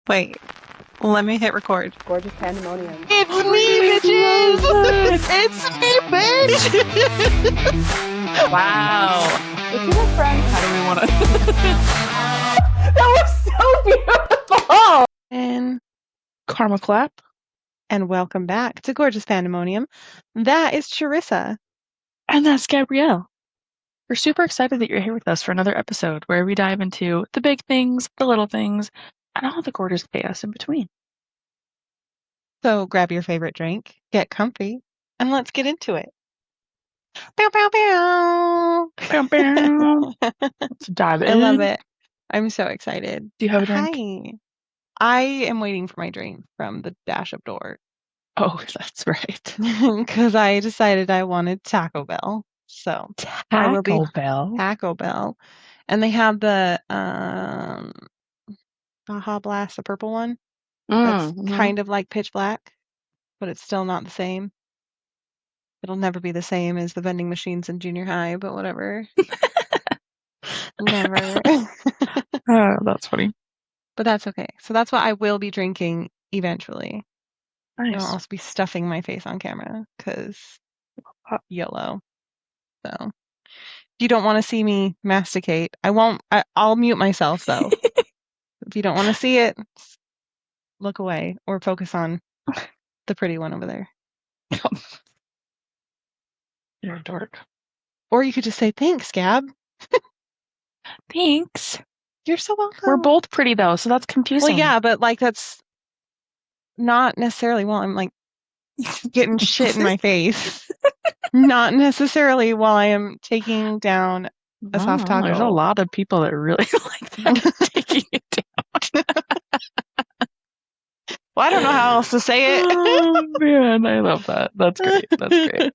Wait, let me hit record. Gorgeous pandemonium. It's me, bitches! It's me, bitch! Wow. Look at our friends. How do we want to? That was so beautiful. And Karma Clap. And welcome back to Gorgeous Pandemonium. That is Charyssa. And that's Gabrielle. We're super excited that you're here with us for another episode where we dive into the big things, the little things, and all the gorgeous chaos in between. So grab your favorite drink, get comfy, and let's get into it. Bow, bow, bow. Bam, bam. Let's dive in. I love it. I'm so excited. Do you have a drink? Hi. I am waiting for my drink from the dash-up door. Oh, that's right. Because I decided I wanted Taco Bell. So I will be Taco Bell. Taco Bell. And they have the Baja Blast, the purple one. That's kind of like pitch black, but it's still not the same. It'll never be the same as the vending machines in junior high, but whatever. Never. Oh, that's funny. But that's okay. So that's what I will be drinking eventually. Nice. I'll also be stuffing my face on camera because YOLO. So if you don't want to see me masticate, I'll mute myself though. If you don't want to see it, look away or focus on the pretty one over there. You're a dork. Or you could just say, thanks, Gab. Thanks. You're so welcome. We're both pretty though, so that's confusing. Well, yeah, but like that's not necessarily while I'm like getting shit in my face. Not necessarily while I am taking down a soft taco. There's a lot of people that really like that taking it down. Well, I don't know how else to say it. Oh man, I love that. That's great. That's great.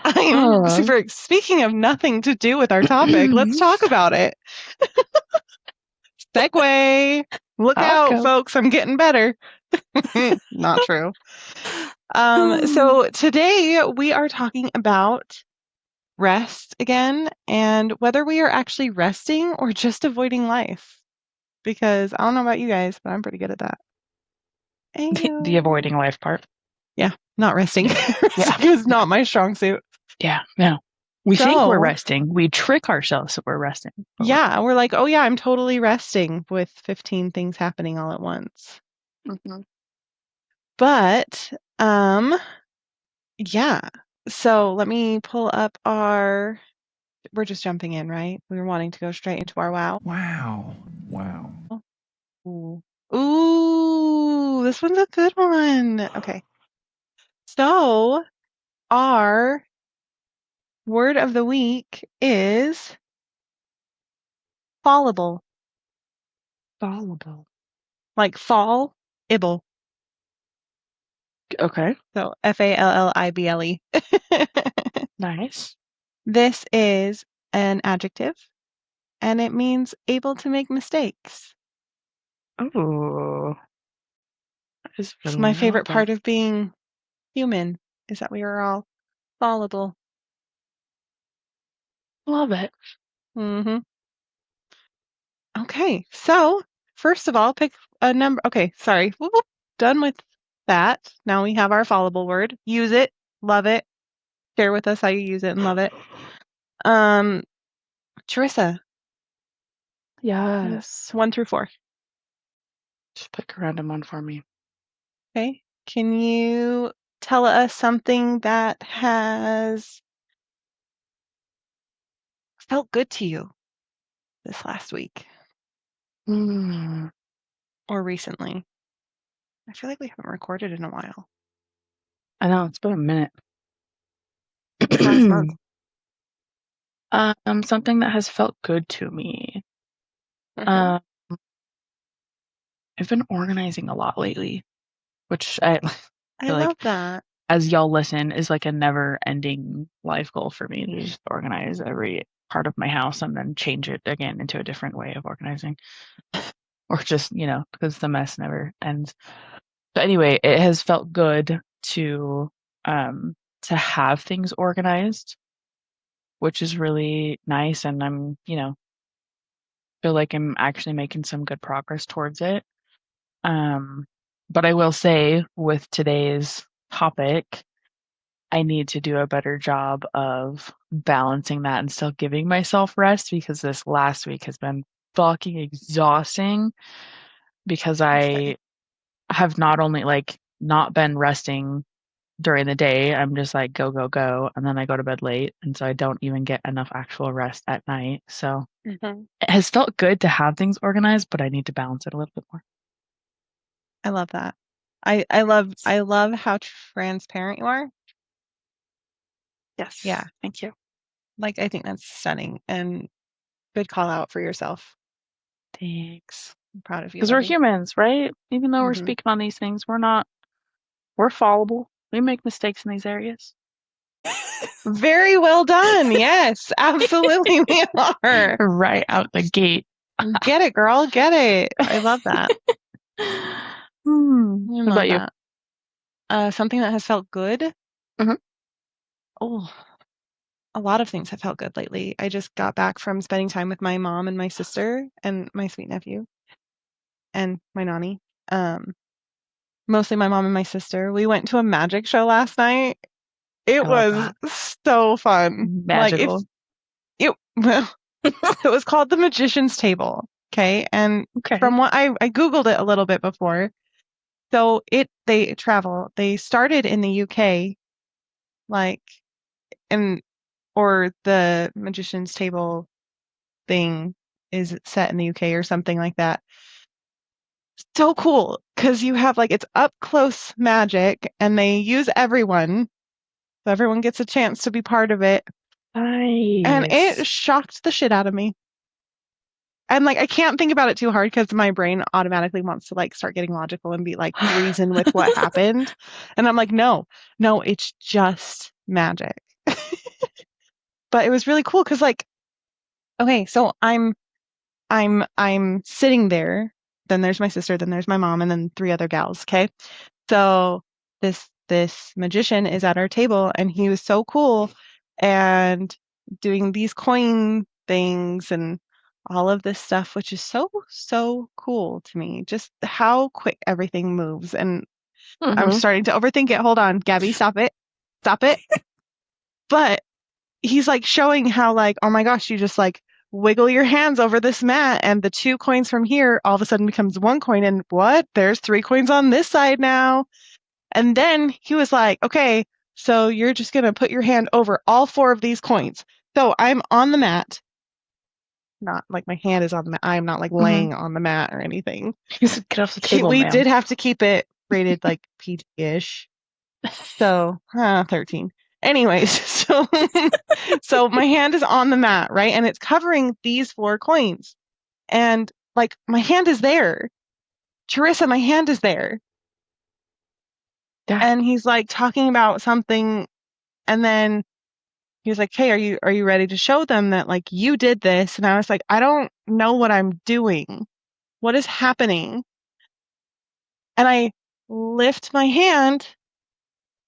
I am super. Speaking of nothing to do with our topic, let's talk about it. Segue. Look out, folks. I'm getting better. Not true. So today we are talking about rest again and whether we are actually resting or just avoiding life. Because I don't know about you guys, but I'm pretty good at that. The avoiding life part. Yeah, not resting. Resting is not my strong suit. Yeah, no. We think we're resting. We trick ourselves that we're resting. Yeah, we're like, oh yeah, I'm totally resting with 15 things happening all at once. Mm-hmm. But, yeah. So let me pull up we're just jumping in, right? We were wanting to go straight into our wow. Wow. Ooh, this one's a good one. Okay. So our word of the week is fallable. Fallable. Like fall-ible. Okay. So Fallible. Nice. This is an adjective, and it means able to make mistakes. Oh. It's my favorite part of being human, is that we are all fallible. Love it. Mm-hmm. Okay, so first of all, pick a number. Okay, sorry. Whoop, whoop. Done with that. Now we have our fallible word. Use it. Love it. Share with us how you use it and love it. Charyssa. Yes. 1 through 4. Just pick a random one for me. Okay. Can you tell us something that has felt good to you this last week or recently? I feel like we haven't recorded in a while. I know, it's been a minute. Last month. Something that has felt good to me. Mm-hmm. I've been organizing a lot lately, which I love like, that. as y'all listen, is like a never-ending life goal for me to just organize every part of my house and then change it again into a different way of organizing. Or just, because the mess never ends. But anyway, it has felt good to have things organized, which is really nice. And I'm, feel like I'm actually making some good progress towards it. But I will say with today's topic, I need to do a better job of balancing that and still giving myself rest, because this last week has been fucking exhausting, because I have not only like not been resting during the day, I'm just like go, go, go, and then I go to bed late, and so I don't even get enough actual rest at night. So it has felt good to have things organized, but I need to balance it a little bit more. I love that. I love how transparent you are. Yes. Yeah. Thank you. Like, I think that's stunning and good call out for yourself. Thanks. I'm proud of you. Because we're humans, right? Even though we're speaking on these things, we're fallible. We make mistakes in these areas. Very well done. Yes, absolutely we are. Right out the gate. Get it, girl. Get it. I love that. What about you? Something that has felt good. Mhm. Oh, a lot of things have felt good lately. I just got back from spending time with my mom and my sister and my sweet nephew and my nanny. Mostly my mom and my sister. We went to a magic show last night. It was so fun. Magical. Like it was called the Magician's Table. Okay. And from what I Googled it a little bit before. So they travel. They started in the UK, or the Magician's Table thing is set in the UK or something like that. So cool because you have it's up close magic and they use everyone. So everyone gets a chance to be part of it. Nice. And it shocked the shit out of me. And I can't think about it too hard because my brain automatically wants to start getting logical and be reason with what happened. And I'm like, no, it's just magic. But it was really cool because okay, so I'm sitting there, then there's my sister, then there's my mom, and then three other gals, okay? So this magician is at our table and he was so cool and doing these coin things and all of this stuff, which is so cool to me. Just how quick everything moves. And I'm starting to overthink it. Hold on, Gabby, stop it. Stop it. But he's showing how oh my gosh, you just wiggle your hands over this mat and the 2 coins from here all of a sudden becomes 1 coin and what? There's 3 coins on this side now. And then he was like, okay, so you're just going to put your hand over all 4 of these coins. So I'm on the mat. Not my hand is on the mat. I'm not laying on the mat or anything. Get off the table, We ma'am. did have to keep it rated PG-ish. So, 13. Anyways, so my hand is on the mat, right? And it's covering these 4 coins. And my hand is there. Charyssa, my hand is there. Yeah. And he's talking about something, and then he was like, hey, are you ready to show them that you did this? And I was like, I don't know what I'm doing. What is happening? And I lift my hand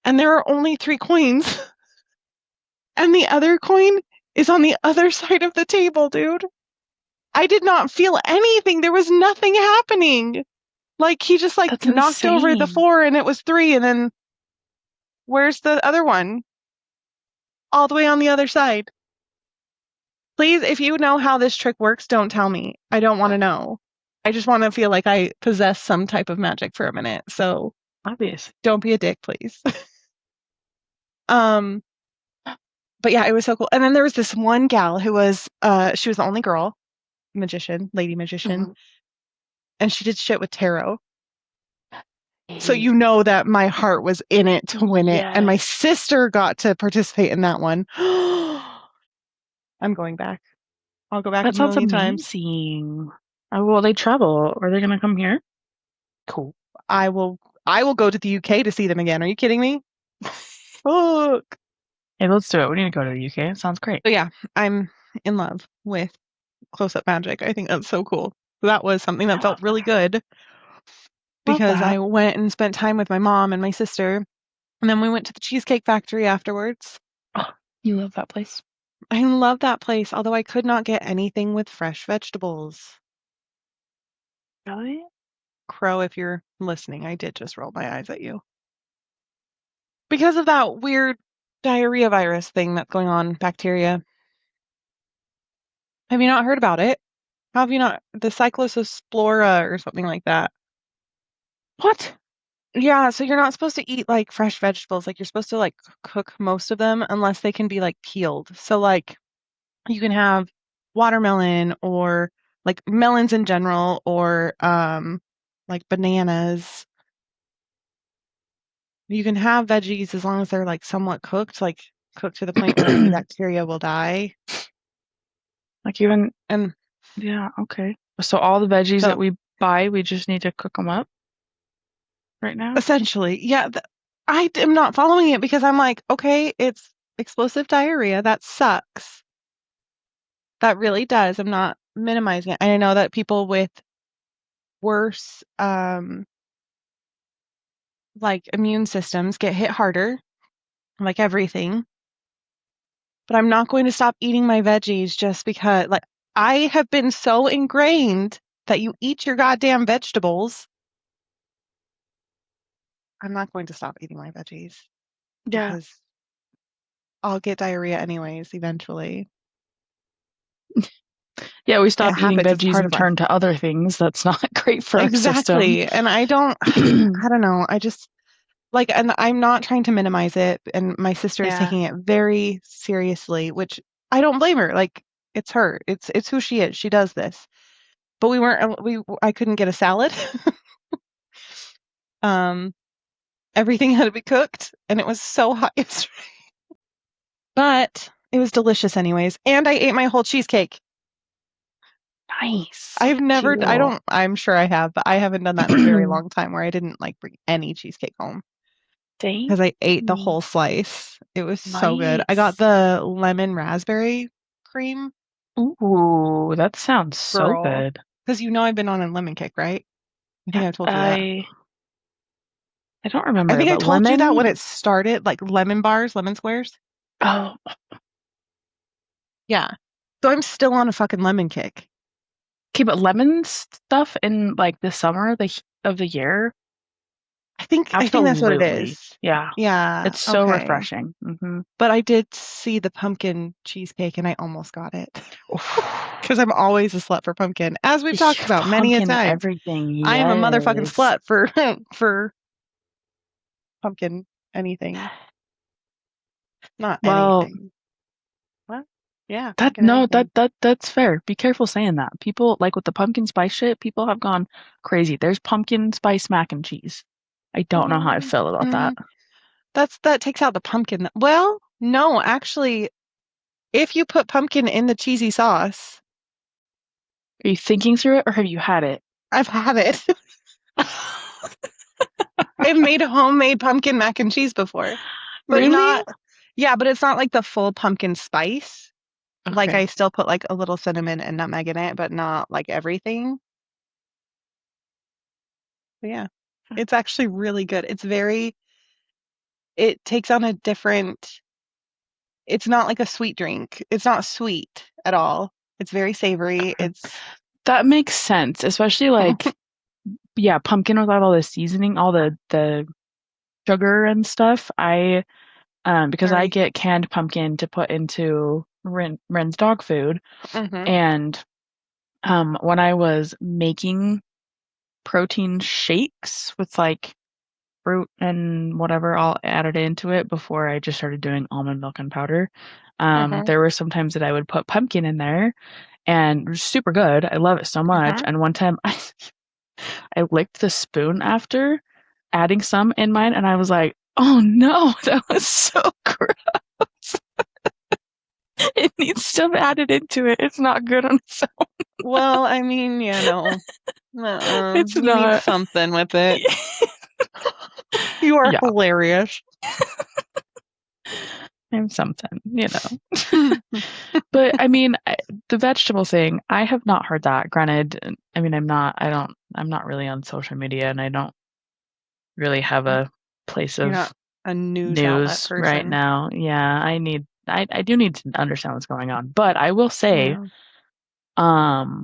and there are only 3 coins. And the other coin is on the other side of the table, dude. I did not feel anything. There was nothing happening. He just knocked over the 4 and it was 3. And then where's the other one? All the way on the other side. Please, if you know how this trick works, don't tell me. I don't want to know. I just want to feel like I possess some type of magic for a minute. So obvious. Don't be a dick, please. But yeah, it was so cool. And then there was this one gal who was she was the only girl, lady magician. And she did shit with tarot. So you know that my heart was in it to win it. And my sister got to participate in that one. I'm going back. I'll go back a million times. That sounds amazing. Will they travel? Are they going to come here? Cool. I will go to the UK to see them again. Are you kidding me? Fuck. Hey, let's do it. We need to go to the UK. It sounds great. So yeah, I'm in love with close-up magic. I think that's so cool. That was something that felt really good because I went and spent time with my mom and my sister, and then we went to the Cheesecake Factory afterwards. Oh, you love that place. I love that place, although I could not get anything with fresh vegetables. Really? Crow, if you're listening, I did just roll my eyes at you. Because of that weird diarrhea virus thing that's going on, bacteria. Have you not heard about it? How have you not? The Cyclospora or something like that. What? Yeah, so you're not supposed to eat like fresh vegetables. Like you're supposed to like cook most of them unless they can be like peeled. So like you can have watermelon or like melons in general or like bananas. You can have veggies as long as they're like somewhat cooked, like cooked to the point where any bacteria will die. Like even, And yeah, okay. So all the veggies that so we buy, we just need to cook them up right now? essentially, yeah, I am not following it because I'm like, okay, it's explosive diarrhea. That sucks. That really does. I'm not minimizing it. And I know that people with worse like immune systems get hit harder, like everything. But I'm not going to stop eating my veggies just because like I have been so ingrained that you eat your goddamn vegetables. I'm not going to stop eating my veggies Yeah. because I'll get diarrhea anyways eventually. Yeah, we It stop eating happens. It's veggies part and of life. turn to other things. That's not great for our system. Exactly. And I don't I don't know. I just like, and I'm not trying to minimize it. And my sister is Yeah. taking it very seriously, which I don't blame her. Like, it's her. It's who she is. She does this. But I couldn't get a salad. Um, everything had to be cooked, and it was so hot yesterday. But it was delicious anyways. And I ate my whole cheesecake. Nice. Cute. I'm sure I have, but I haven't done that in a very long time where I didn't like bring any cheesecake home. Dang. Because I ate the whole slice. It was so good. I got Nice. the lemon raspberry cream, Ooh, that sounds so girl. good. Because you know I've been on a lemon kick, right? I think Yeah, I told you that. I don't I remember, think I but told you that lemon. when it started, like lemon bars, lemon squares. Oh, Yeah. So I'm still on a fucking lemon kick. okay, but lemon stuff in like the summer of the year, I think that's what it absolutely. is. Yeah, Yeah. it's so Okay. refreshing. Mm-hmm. But I did see the pumpkin cheesecake and I almost got it. Because I'm always a slut for pumpkin, as we've talked about many a Pumpkin time. everything, I am a motherfucking yes. slut for for pumpkin anything. Not Well, anything. What? Yeah, that pumpkin no, anything. that's fair. Be careful saying that. People like with the pumpkin spice shit, people have gone crazy. There's pumpkin spice mac and cheese. I don't know how I feel about that. Mm, that takes out the pumpkin. Well, no, actually, if you put pumpkin in the cheesy sauce, Are you thinking through it or have you had it? I've had it. I've made homemade pumpkin mac and cheese before, but Really? not, yeah, but it's not like the full pumpkin spice. Like Okay. I still put like a little cinnamon and nutmeg in it, but not like everything. But yeah, it's actually really good. It takes on a different, it's not like a sweet drink. It's not sweet at all. It's very savory. It's, That makes sense, especially like yeah, pumpkin without all the seasoning, all the sugar and stuff. I because I sorry. get canned pumpkin to put into Ren's dog food, Mm-hmm. and when I was making protein shakes with like fruit and whatever all added into it before I just started doing almond milk and powder. Mm-hmm. There were some times that I would put pumpkin in there and it was super good. I love it so much. Mm-hmm. And one time I licked the spoon after adding some in mine and I was like, oh no, that was so gross. It needs stuff added into it. It's not good on its own. Well, I mean, yeah, no. It's You need not. something with it. You are Yeah, hilarious. I'm something, you know. But I mean, the vegetable thing, I have not heard that. Granted, I mean, I'm not really on social media and I don't really have a place You're of not a news outlet news right person. now. Yeah, I do need to understand what's going on. But I will say, Yeah.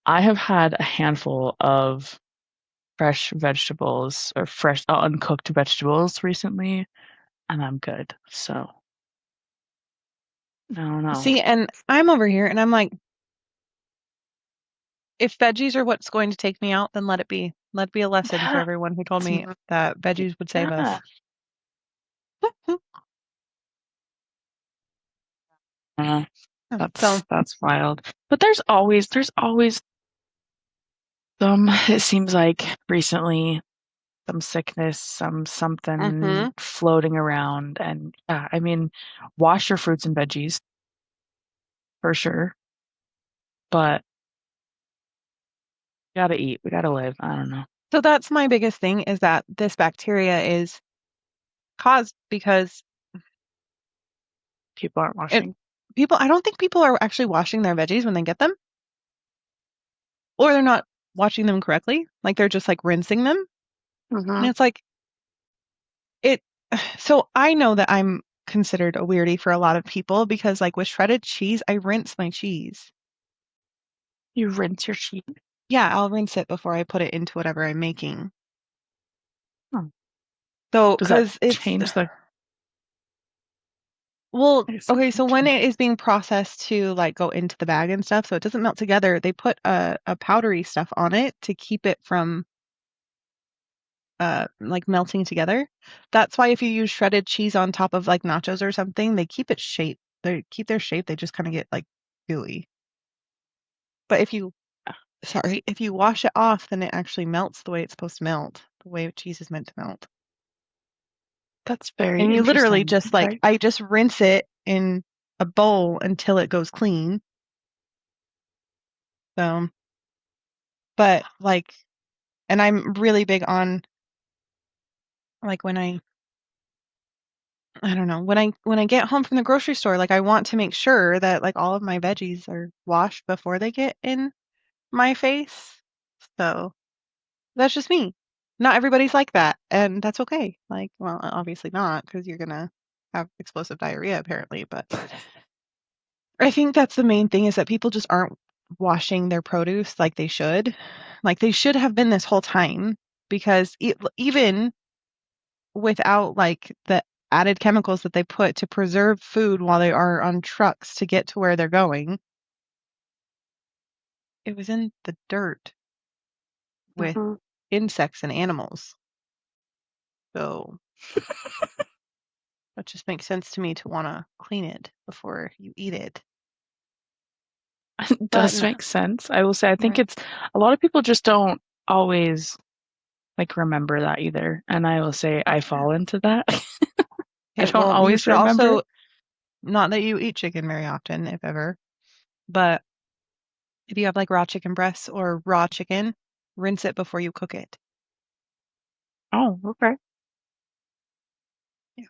I have had a handful of fresh vegetables or fresh uncooked vegetables recently, and I'm good. So I don't know. See, and I'm over here and I'm like, if veggies are what's going to take me out, then let it be. Let it be a lesson for everyone who told me that veggies would save us. So That's wild. But there's always some, it seems like recently, some sickness, something floating around. And I mean, wash your fruits and veggies for sure. But we gotta eat. We gotta live. I don't know. so that's my biggest thing is that this bacteria is caused because People aren't washing. I don't think people are actually washing their veggies when they get them. Or they're not washing them correctly. Like they're just like rinsing them. And it's like it so I know that I'm considered a weirdie for a lot of people because like with shredded cheese, I rinse my cheese. You rinse your cheese? Yeah, I'll rinse it before I put it into whatever I'm making. Oh. So Does that because it's change the well, okay, so when it is being processed to like go into the bag and stuff, so it doesn't melt together, they put a powdery stuff on it to keep it from like melting together. That's why if you use shredded cheese on top of like nachos or something, they keep its shape. They keep their shape, they just kind of get like gooey. But if you wash it off, then it actually melts the way it's supposed to melt, the way cheese is meant to melt. That's very And you literally interesting. just like I just rinse it in a bowl until it goes clean. So, but like, and I'm really big on like I don't know, when I get home from the grocery store, like I want to make sure that like all of my veggies are washed before they get in my face. So, that's just me. Not everybody's like that, and that's okay. Like, well, obviously not because you're gonna have explosive diarrhea apparently, but I think that's the main thing is that people just aren't washing their produce like they should. Like they should have been this whole time because even without like the added chemicals that they put to preserve food while they are on trucks to get to where they're going, it was in the dirt with insects and animals. So that just makes sense to me to want to clean it before you eat it. It does make sense. I will say, I think it's a lot of people just don't always like remember that either. And I will say I fall into that. I don't always you should remember. also, not that you eat chicken very often, if ever, but if you have like raw chicken breasts or raw chicken, rinse it before you cook it. Oh, okay. Yeah.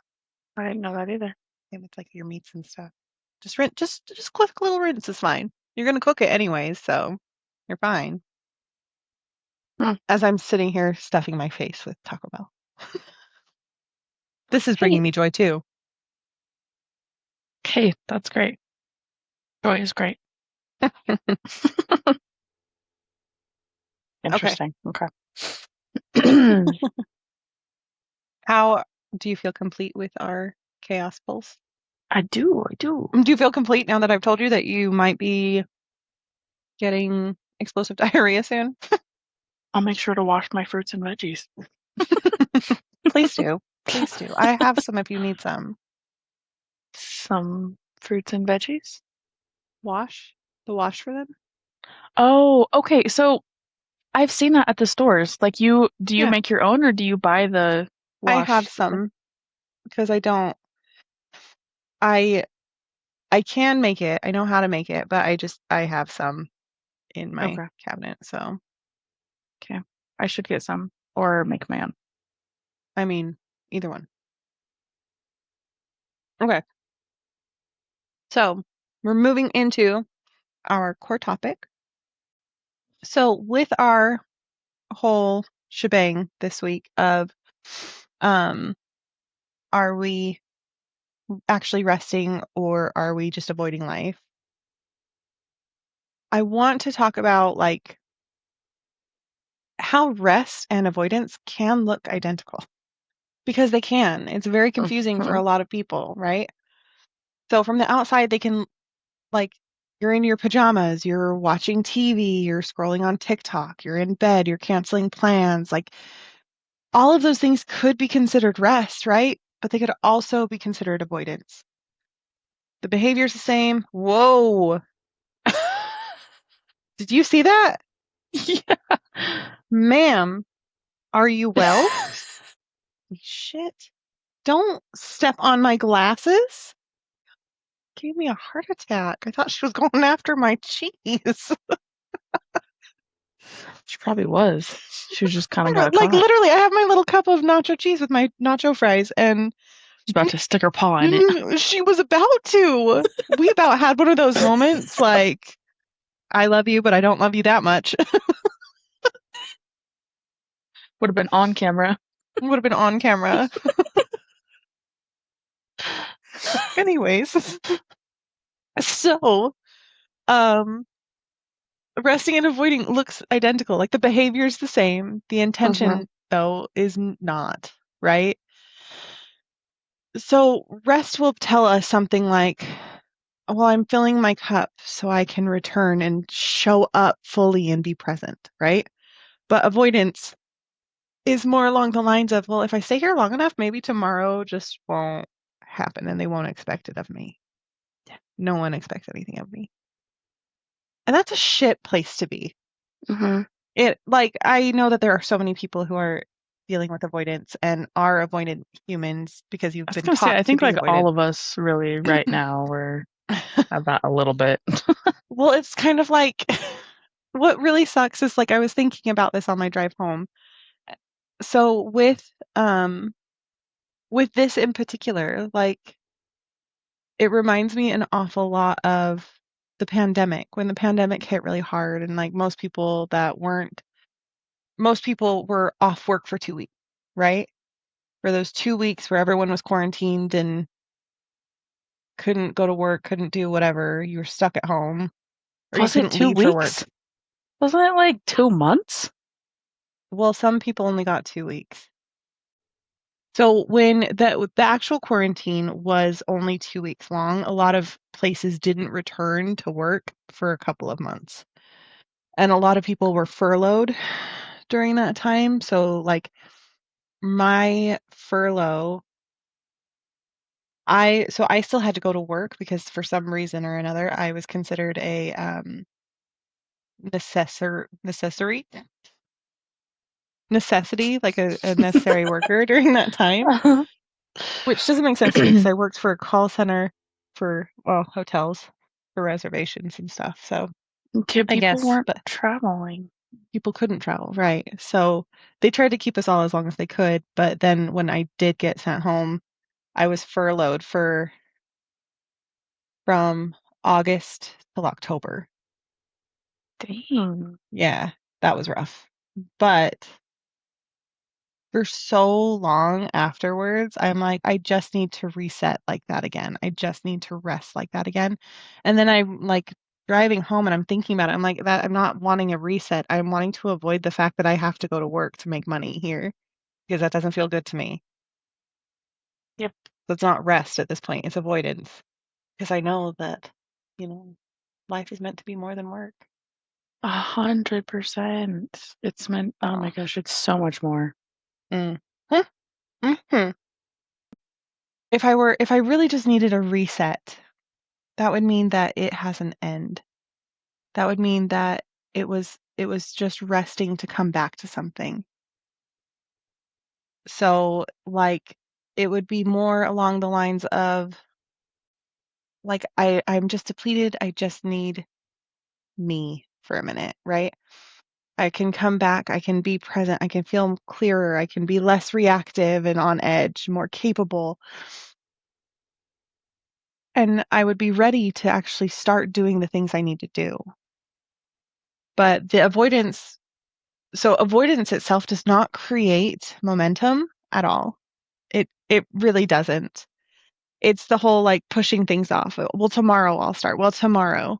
I didn't know that either. Same with like your meats and stuff. Just rinse, just quick little rinse is fine. You're gonna cook it anyways, so you're fine. As I'm sitting here stuffing my face with Taco Bell. This is bringing me joy too. Okay, that's great. Joy is great. Interesting. Okay. How do you feel complete with our chaos pulse? I do. Do you feel complete now that I've told you that you might be getting explosive diarrhea soon? I'll make sure to wash my fruits and veggies. Please do. Please do. I have some if you need some. Some fruits and veggies? Wash? The wash for them? Oh, okay. So I've seen that at the stores. Like do you make your own or do you buy the wash? I have some because I don't. I can make it. I know how to make it, but I have some in my cabinet. So okay, I should get some or make my own. I mean, either one. Okay. So we're moving into our core topic. So with our whole shebang this week of are we actually resting, or are we just avoiding life? I want to talk about like how rest and avoidance can look identical, because they can. It's very confusing for a lot of people, right? So from the outside, they can, like, you're in your pajamas, you're watching TV, you're scrolling on TikTok, you're in bed, you're canceling plans. Like, all of those things could be considered rest, right? But they could also be considered avoidance. The behavior's the same. Whoa. Did you see that? Yeah. Ma'am, are you well? Shit. Don't step on my glasses. Gave me a heart attack. I thought she was going after my cheese. She probably was. She was just kind of got Like, caught. literally, I have my little cup of nacho cheese with my nacho fries, and She's about to stick her paw in it. she was about to. We about had one of those moments, like, I love you, but I don't love you that much. Would have been on camera. Would have been on camera. Anyways, so, resting and avoiding looks identical. Like, the behavior's the same. The intention, though, is not, right? So rest will tell us something like, well, I'm filling my cup so I can return and show up fully and be present, right? But avoidance is more along the lines of, well, if I stay here long enough, maybe tomorrow just won't happen and they won't expect it of me. No one expects anything of me. And that's a shit place to be. Like, I know that there are so many people who are dealing with avoidance and are avoidant humans because you've I was been gonna say, taught I to think be like avoidant. all of us really right now we're about a little bit. Well, it's kind of like what really sucks is, like, I was thinking about this on my drive home. So with this in particular, like, it reminds me an awful lot of the pandemic. When the pandemic hit really hard, and like most people were off work for 2 weeks, right? For those 2 weeks where everyone was quarantined and couldn't go to work, couldn't do whatever, you were stuck at home, or you Was it couldn't 2 leave for work. weeks? Wasn't it like 2 months? Well, some people only got 2 weeks. So when the actual quarantine was only 2 weeks long, a lot of places didn't return to work for a couple of months. And a lot of people were furloughed during that time. So, like, my furlough, I still had to go to work because for some reason or another, I was considered a necessary necessity, like a necessary worker during that time. Which doesn't make sense to me because I worked for a call center for, well, hotels for reservations and stuff. So Yeah, I people guess, weren't but traveling. people couldn't travel, right? So they tried to keep us all as long as they could. But then when I did get sent home, I was furloughed from August till October. Dang. Yeah, that was rough. But for so long afterwards, I'm like, I just need to reset like that again. I just need to rest like that again. And then I'm like driving home and I'm thinking about it. I'm like, that I'm not wanting a reset. I'm wanting to avoid the fact that I have to go to work to make money here because that doesn't feel good to me. Yep. That's not rest at this point. It's avoidance because I know that, you know, life is meant to be more than work. 100%. It's meant, oh my gosh, it's so much more. Mm. Mm-hmm. If I really just needed a reset, that would mean that it has an end. That would mean that it was just resting to come back to something. So, like, it would be more along the lines of, like, I'm just depleted. I just need me for a minute, right? I can come back. I can be present. I can feel clearer. I can be less reactive and on edge, more capable. And I would be ready to actually start doing the things I need to do. But the avoidance itself does not create momentum at all. It really doesn't. It's the whole like pushing things off. Well, tomorrow I'll start. Well, tomorrow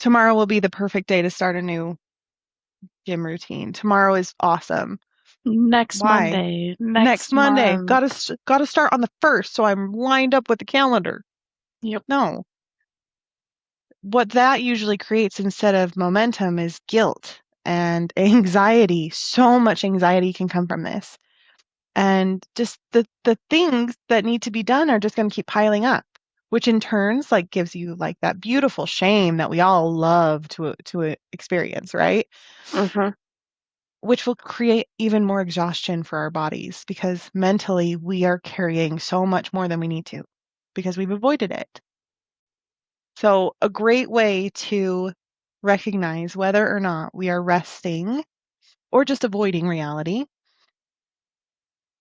will be the perfect day to start a new gym routine. Tomorrow is awesome. Next Why? Monday, Next next Monday. month. Gotta start on the 1st, so I'm lined up with the calendar. Yep. No. What that usually creates instead of momentum is guilt and anxiety. So much anxiety can come from this. And just the things that need to be done are just going to keep piling up, which in turns like gives you like that beautiful shame that we all love to experience, right? Mm-hmm. Which will create even more exhaustion for our bodies because mentally we are carrying so much more than we need to because we've avoided it. So a great way to recognize whether or not we are resting or just avoiding reality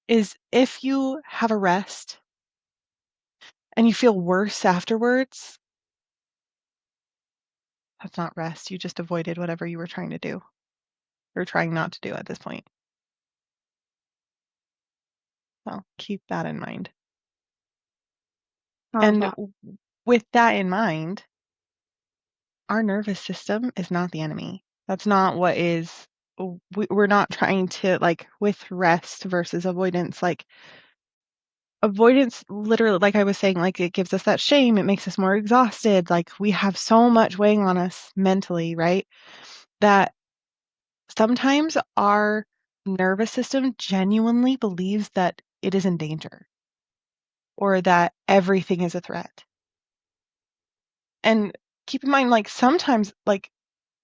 is if you have a rest and you feel worse afterwards, that's not rest. You just avoided whatever you were trying to do or trying not to do at this point. So keep that in mind. And with that in mind, our nervous system is not the enemy. That's not what is, we're not trying to, like, with rest versus avoidance, like, avoidance literally, like I was saying, like, it gives us that shame. It makes us more exhausted. Like, we have so much weighing on us mentally, right? That sometimes our nervous system genuinely believes that it is in danger or that everything is a threat. And keep in mind, like, sometimes, like,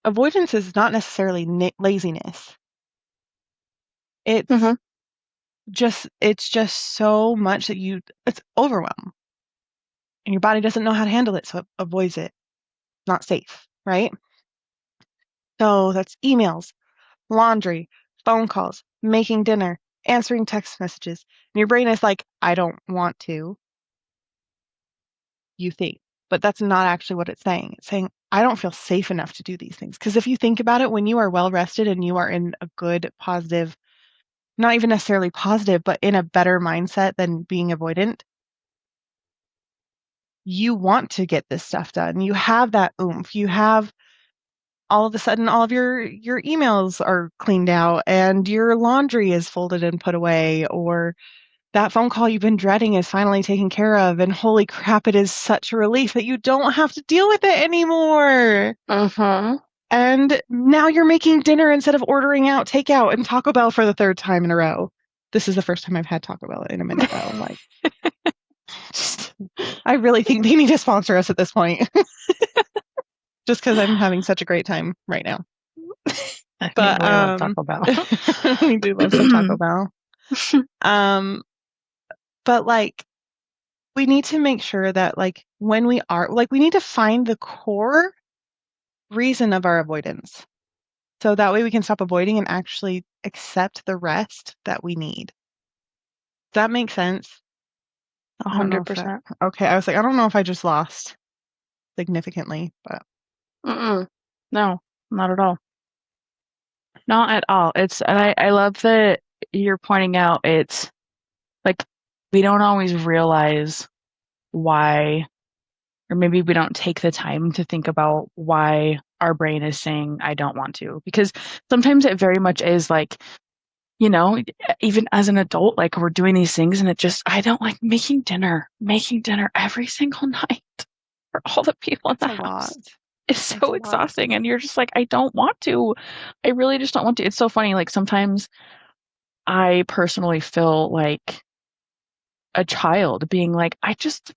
avoidance is not necessarily laziness. It's it's just so much that it's overwhelm. And your body doesn't know how to handle it, so it avoids it. Not safe, right? So that's emails, laundry, phone calls, making dinner, answering text messages. And your brain is like, I don't want to, you think. But that's not actually what it's saying. It's saying, I don't feel safe enough to do these things. Because if you think about it, when you are well rested and you are in a good, positive, not even necessarily positive, but in a better mindset than being avoidant, you want to get this stuff done. You have that oomph. You have all of a sudden all of your emails are cleaned out and your laundry is folded and put away, or that phone call you've been dreading is finally taken care of, and holy crap, it is such a relief that you don't have to deal with it anymore. And now you're making dinner instead of ordering out takeout and Taco Bell for the 3rd time in a row. This is the first time I've had Taco Bell in a minute though. Like, I really think they need to sponsor us at this point. Just because I'm having such a great time right now. But we love Taco Bell. we do love some Taco Bell. But like, we need to make sure that like when we are like, we need to find the core reason of our avoidance. So that way we can stop avoiding and actually accept the rest that we need. Does that make sense? 100%. Okay, I was like, I don't know if I just lost significantly, but no, not at all. Not at all. And I love that you're pointing out it's like we don't always realize why, or maybe we don't take the time to think about why our brain is saying, I don't want to. Because sometimes it very much is like, you know, even as an adult, like we're doing these things and I don't like making dinner every single night for all the people in the house. It's so exhausting. And you're just like, I don't want to. I really just don't want to. It's so funny. Like sometimes I personally feel like a child being like, I just,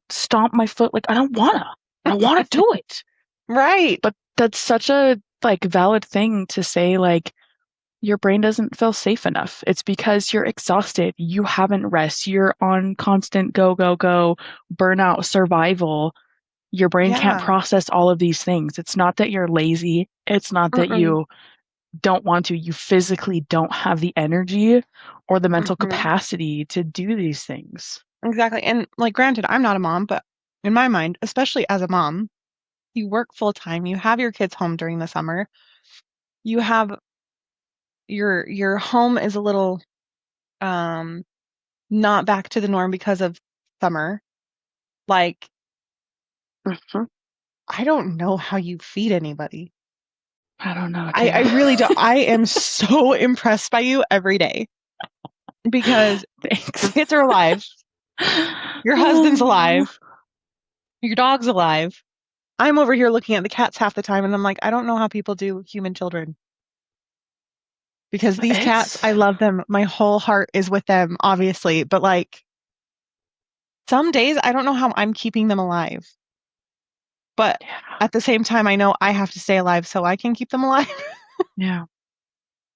stomp my foot. Like, I don't wanna do it. Right. But that's such a like valid thing to say, like, your brain doesn't feel safe enough. It's because you're exhausted. You haven't rest. You're on constant go, go, go, burnout, survival. Your brain can't process all of these things. It's not that you're lazy. It's not that you don't want to. You physically don't have the energy or the mental capacity to do these things. Exactly. And like, granted, I'm not a mom, but in my mind, especially as a mom, you work full time, you have your kids home during the summer, you have your home is a little not back to the norm because of summer. Like, I don't know how you feed anybody. I don't know. I really don't. I am so impressed by you every day because Thanks. your kids are alive. Your husband's alive. Your dog's alive. I'm over here looking at the cats half the time and I'm like, I don't know how people do human children. Because these cats, I love them. My whole heart is with them, obviously. But like, some days I don't know how I'm keeping them alive. But at the same time, I know I have to stay alive so I can keep them alive. Yeah.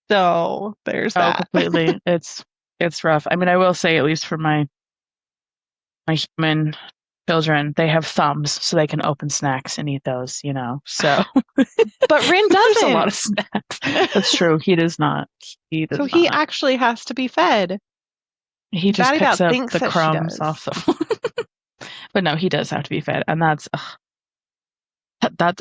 So there's that. Completely. It's rough. I mean, I will say, at least for my human children, they have thumbs so they can open snacks and eat those, you know. So but Rin doesn't. There's a lot of snacks. That's true. He does not. He actually has to be fed. He just picks up the crumbs off the floor. But no, he does have to be fed. And that's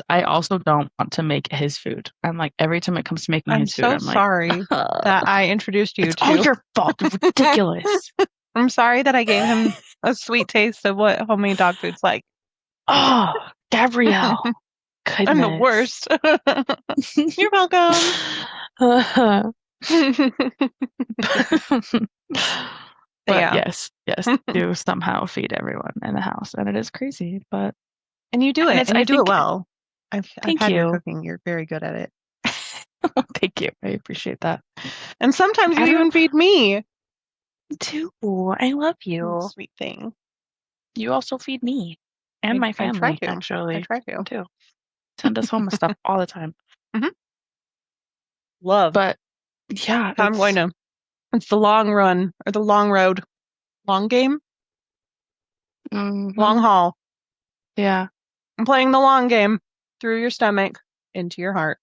I also don't want to make his food. I'm like, every time it comes to making his food, I'm like, sorry that I introduced you it's all your fault. It's ridiculous. I'm sorry that I gave him a sweet taste of what homemade dog food's like. Oh, Gabrielle. Goodness. I'm the worst. You're welcome. But yes, do somehow feed everyone in the house, and it is crazy, but and you do it, and I do it well. I've had you. your cooking. You're very good at it. Thank you. I appreciate that. And sometimes you even feed me. Too. I love you. Sweet thing. You also feed me and my family. I try to. Actually, I try to too. Send us home with stuff all the time. Love, but yeah, I'm going to. It's the long run or the long road, long game, long haul. Yeah, I'm playing the long game through your stomach into your heart.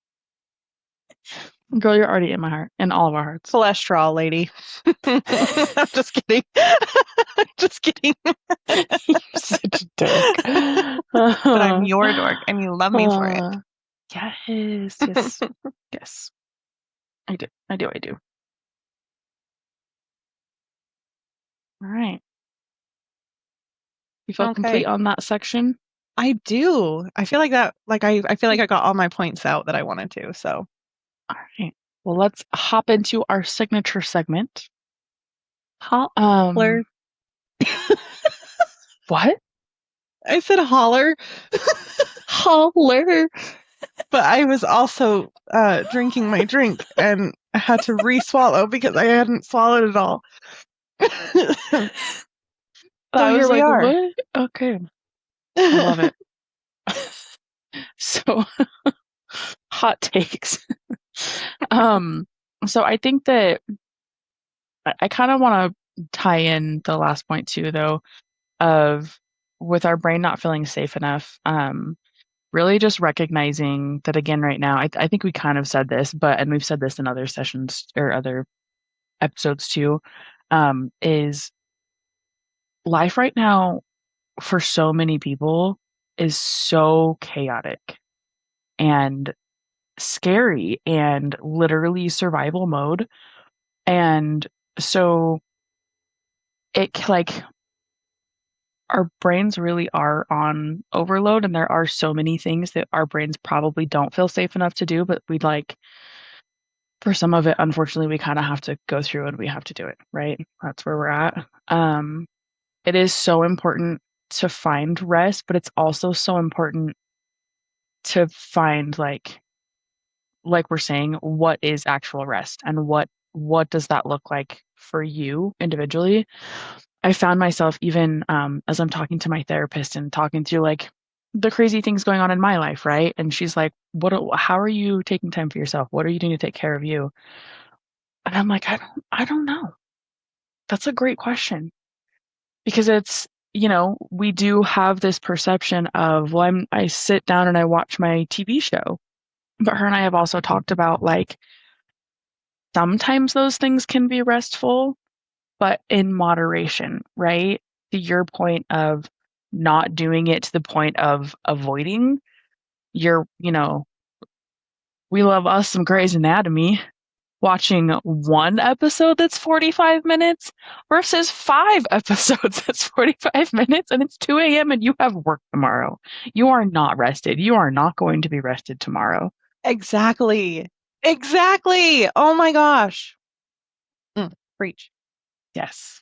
Girl, you're already in my heart, in all of our hearts. Cholesterol, lady. I'm just kidding. Just kidding. You're such a dork. But I'm your dork, and you love me for it. Yes. Yes. I do. All right. You feel complete on that section? I do. I feel like that. Like I feel like I got all my points out that I wanted to. So. All right. Well, let's hop into our signature segment. Holler. What? I said holler. Holler. But I was also drinking my drink and I had to re-swallow because I hadn't swallowed it all. So here we are. What? Okay. I love it. So, hot takes. So I think that I kind of want to tie in the last point too, though, of with our brain not feeling safe enough. Really just recognizing that again right now, I think we kind of said this, and we've said this in other sessions or other episodes too, is life right now for so many people is so chaotic and scary and literally survival mode. And so it like our brains really are on overload, and there are so many things that our brains probably don't feel safe enough to do, but we'd like for some of it, unfortunately, we kind of have to go through and we have to do it, right? That's where we're at. It is so important to find rest, but it's also so important to find like we're saying, what is actual rest and what does that look like for you individually? I found myself even as I'm talking to my therapist and talking through like the crazy things going on in my life, right? And she's like, how are you taking time for yourself? What are you doing to take care of you? And I'm like, I don't know. That's a great question. Because it's, we do have this perception of, well, I sit down and I watch my TV show. But her and I have also talked about like sometimes those things can be restful, but in moderation, right? To your point of not doing it to the point of avoiding we love us some Grey's Anatomy. watching one episode that's 45 minutes versus 5 episodes that's 45 minutes and it's 2 a.m. and you have work tomorrow. You are not rested. You are not going to be rested tomorrow. Exactly. Exactly. Oh my gosh. Preach. Yes.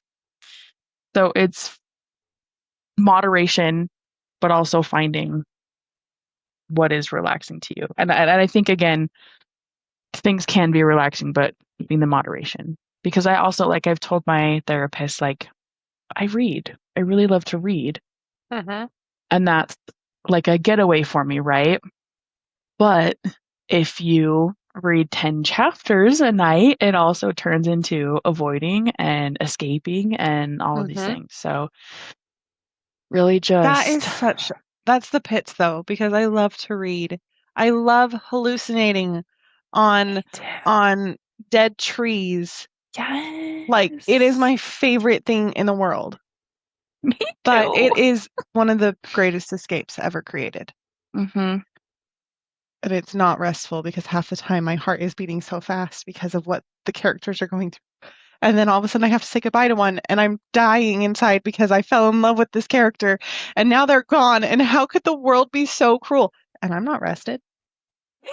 So it's moderation, but also finding what is relaxing to you. And I think, again, things can be relaxing, but in the moderation. Because I also, like I've told my therapist, like, I read. I really love to read. Mm-hmm. And that's like a getaway for me, right? But if you read 10 chapters a night, it also turns into avoiding and escaping and all of these things. So really just that's the pits though, because I love to read. I love hallucinating on dead trees. Yes. Like, it is my favorite thing in the world. Me too. But it is one of the greatest escapes ever created. Mm-hmm. And it's not restful because half the time my heart is beating so fast because of what the characters are going through. And then all of a sudden I have to say goodbye to one and I'm dying inside because I fell in love with this character and now they're gone. And how could the world be so cruel? And I'm not rested.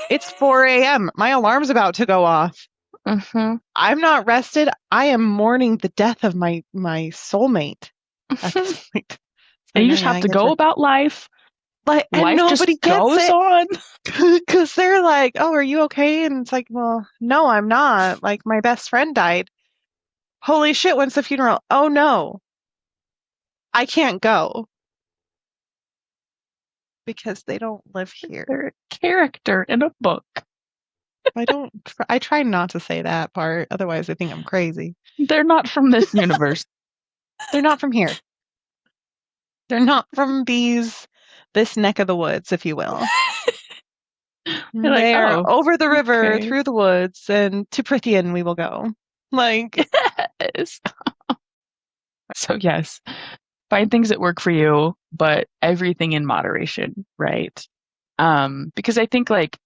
It's 4 a.m. My alarm's about to go off. Mm-hmm. I'm not rested. I am mourning the death of my soulmate at this point. And you just have to go about life. Like, and life nobody just goes gets it on. because they're like, "Oh, are you okay?" And it's like, "Well, no, I'm not. Like, my best friend died. Holy shit, when's the funeral? Oh no, I can't go because they don't live here." They're a character in a book. I try not to say that part, otherwise I think I'm crazy. They're not from this universe. They're not from here. They're not from this neck of the woods, if you will. They're over the river, okay. through the woods, and to Prithian we will go. Like, yes. So yes, find things that work for you, but everything in moderation, right? Because I think, like,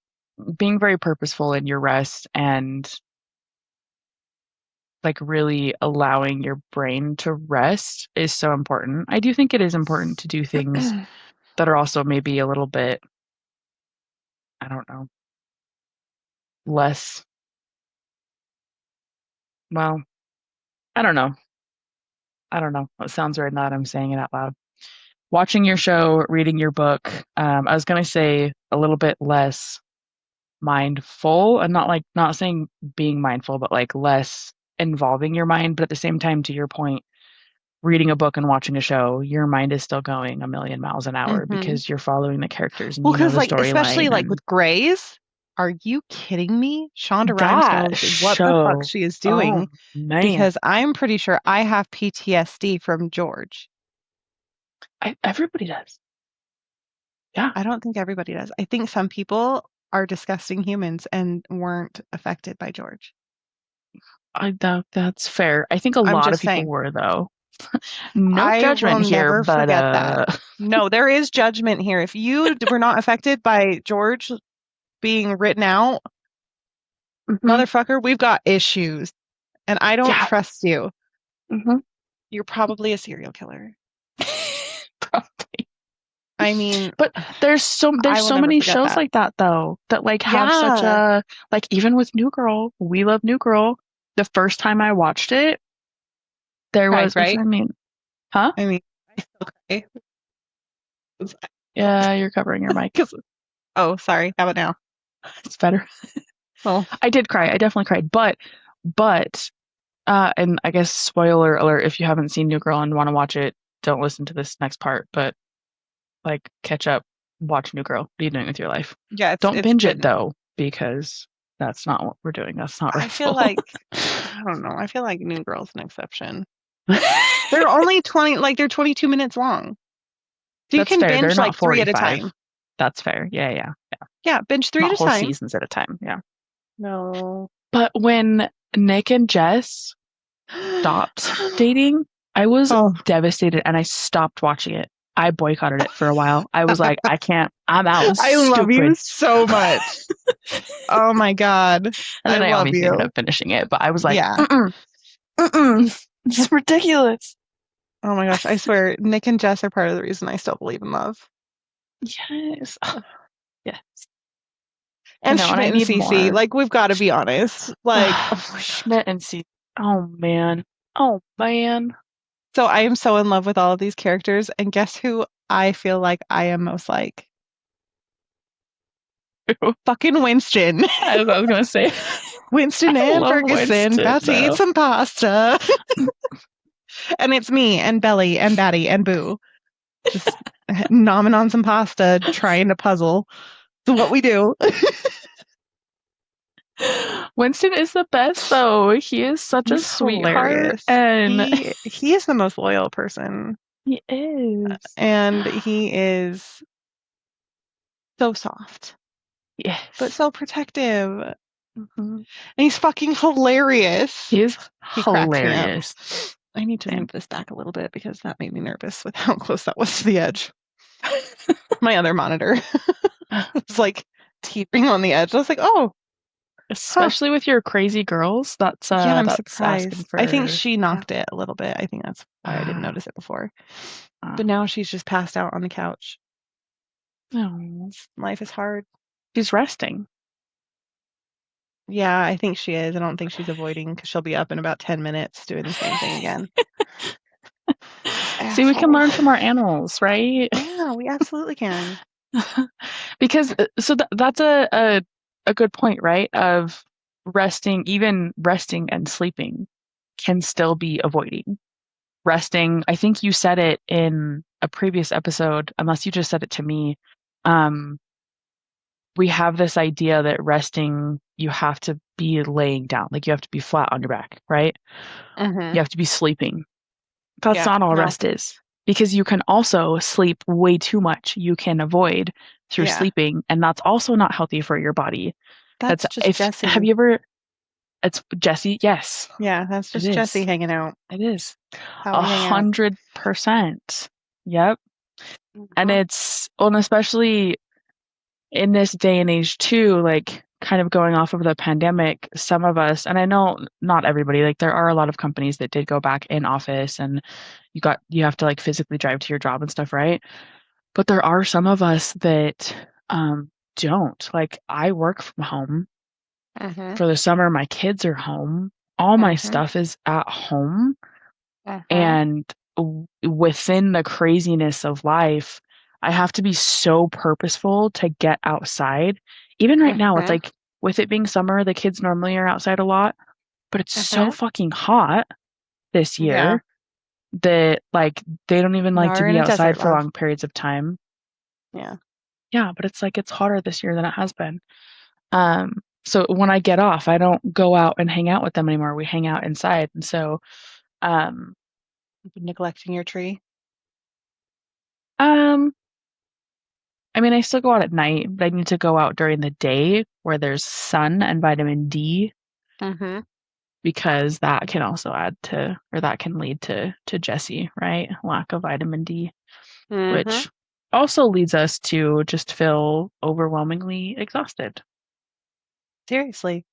being very purposeful in your rest and like really allowing your brain to rest is so important. I do think it is important to do things that are also maybe a little bit, I don't know, less, well, I don't know. It sounds right now that I'm saying it out loud. Watching your show, reading your book, I was going to say a little bit less mindful, and not saying being mindful, but like less involving your mind. But at the same time, to your point, reading a book and watching a show, your mind is still going a million miles an hour because you're following the characters and you know the like, especially storyline. like with Grays, are you kidding me? Shonda Rhimes knows what the fuck she is doing because I'm pretty sure I have PTSD from George. Everybody does. Yeah. I don't think everybody does. I think some people are disgusting humans and weren't affected by George. That's fair. I think a lot of people were, though. No judgment here, but forget that. No, there is judgment here. If you were not affected by George being written out, motherfucker, we've got issues, and I don't trust you. You're probably a serial killer. Probably. I mean, but there's so many shows like that though that like have such a, like, even with New Girl, we love New Girl. The first time I watched it, there was, right? I mean, huh? I mean, I still cry. Yeah, you're covering your mic. Oh, sorry. How about now? It's better. Well, I did cry. I definitely cried. But and I guess spoiler alert, if you haven't seen New Girl and want to watch it, don't listen to this next part. But like, catch up, watch New Girl. What are you doing with your life? Yeah, don't binge it though, because that's not what we're doing. That's not right. I feel like I don't know. I feel like New Girl's an exception. They're only 22 minutes long. So you can binge like 3 at a time. That's fair. Yeah. Yeah, binge 3 at a time. Whole seasons at a time. Yeah. No. But when Nick and Jess stopped dating, I was devastated and I stopped watching it. I boycotted it for a while. I was like, I can't. I'm out. I love you Stupid. so much. Oh my God. And I then I love obviously ended you. up finishing it, but I was like, Yeah. it's ridiculous. Oh my gosh. I swear, Nick and Jess are part of the reason I still believe in love. Yes. Yes. And I Schmidt and need Cece. more. Like, we've got to be honest. Like, Schmidt and C. Oh man. Oh man. so I am so in love with all of these characters. And guess who I feel like I am most like? Fucking Winston. I was gonna say. Winston I and love Ferguson Winston, about to eat though. some pasta. And it's me and Belly and Batty and Boo. Just nomming on some pasta, trying to puzzle. It's what we do. Winston is the best, though. He is such a He's sweetheart, hilarious. and He is the most loyal person. he is. And he is so soft, Yes. but so protective. Mm-hmm. And he's fucking hilarious. He is hilarious. hilarious. I need to move this back a little bit because that made me nervous with how close that was to the edge. My other monitor was like teetering on the edge. I was like, oh. Especially with your crazy girls. That's yeah, I'm that's surprised. for, I think she knocked it a little bit. I think that's why I didn't notice it before. But now she's just passed out on the couch. Oh. Life is hard. She's resting. Yeah, I think she is. I don't think she's avoiding because she'll be up in about 10 minutes doing the same thing again. See, we can learn from our animals, right? Yeah, we absolutely can. Because so that's a good point, right? Of resting, even resting and sleeping can still be avoiding. Resting, I think you said it in a previous episode, unless you just said it to me. We have this idea that resting, you have to be laying down, like you have to be flat on your back, right? Mm-hmm. You have to be sleeping. That's not all rest is, because you can also sleep way too much. You can avoid through sleeping, and that's also not healthy for your body. That's just Jessie. Have you ever? It's Jessie. Yes. Yeah, that's just Jessie hanging out. It is 100%. Yep. And it's, well, and especially in this day and age too, like kind of going off of the pandemic, some of us, and I know not everybody, like there are a lot of companies that did go back in office and you have to like physically drive to your job and stuff, right? But there are some of us that don't. Like I work from home. For the summer, my kids are home. All my stuff is at home. And within the craziness of life, I have to be so purposeful to get outside. Even right now, it's like with it being summer, the kids normally are outside a lot, but it's so fucking hot this year that like they don't even like to be outside for long periods of time. Yeah. Yeah, but it's like it's hotter this year than it has been. So when I get off, I don't go out and hang out with them anymore. We hang out inside. And so neglecting your tree? I mean, I still go out at night, but I need to go out during the day where there's sun and vitamin D. Because that can also that can lead to Jessie, right? Lack of vitamin D, which also leads us to just feel overwhelmingly exhausted. Seriously.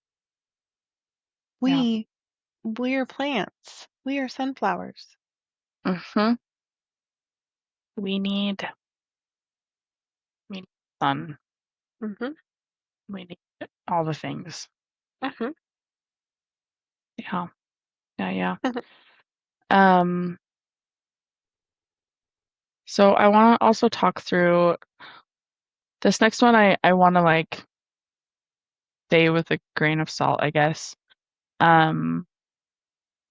We are plants. We are sunflowers. We need sun. We need all the things. Yeah. So I want to also talk through this next one. I want to like stay with a grain of salt, I guess.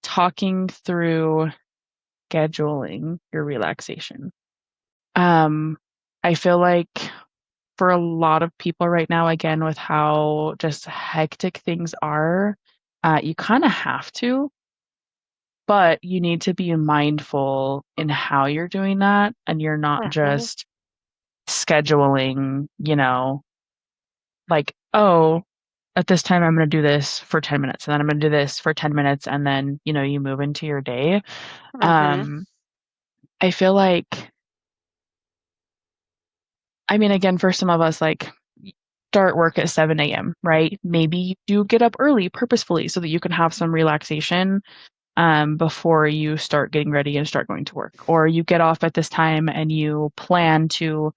Talking through scheduling your relaxation. I feel like for a lot of people right now, again, with how just hectic things are, you kind of have to, but you need to be mindful in how you're doing that, and you're not just scheduling, like, oh, at this time I'm going to do this for 10 minutes, and then I'm going to do this for 10 minutes, and then, you move into your day. I feel like I mean, again, for some of us, like, start work at 7 a.m., right? Maybe you do get up early purposefully so that you can have some relaxation before you start getting ready and start going to work. Or you get off at this time and you plan to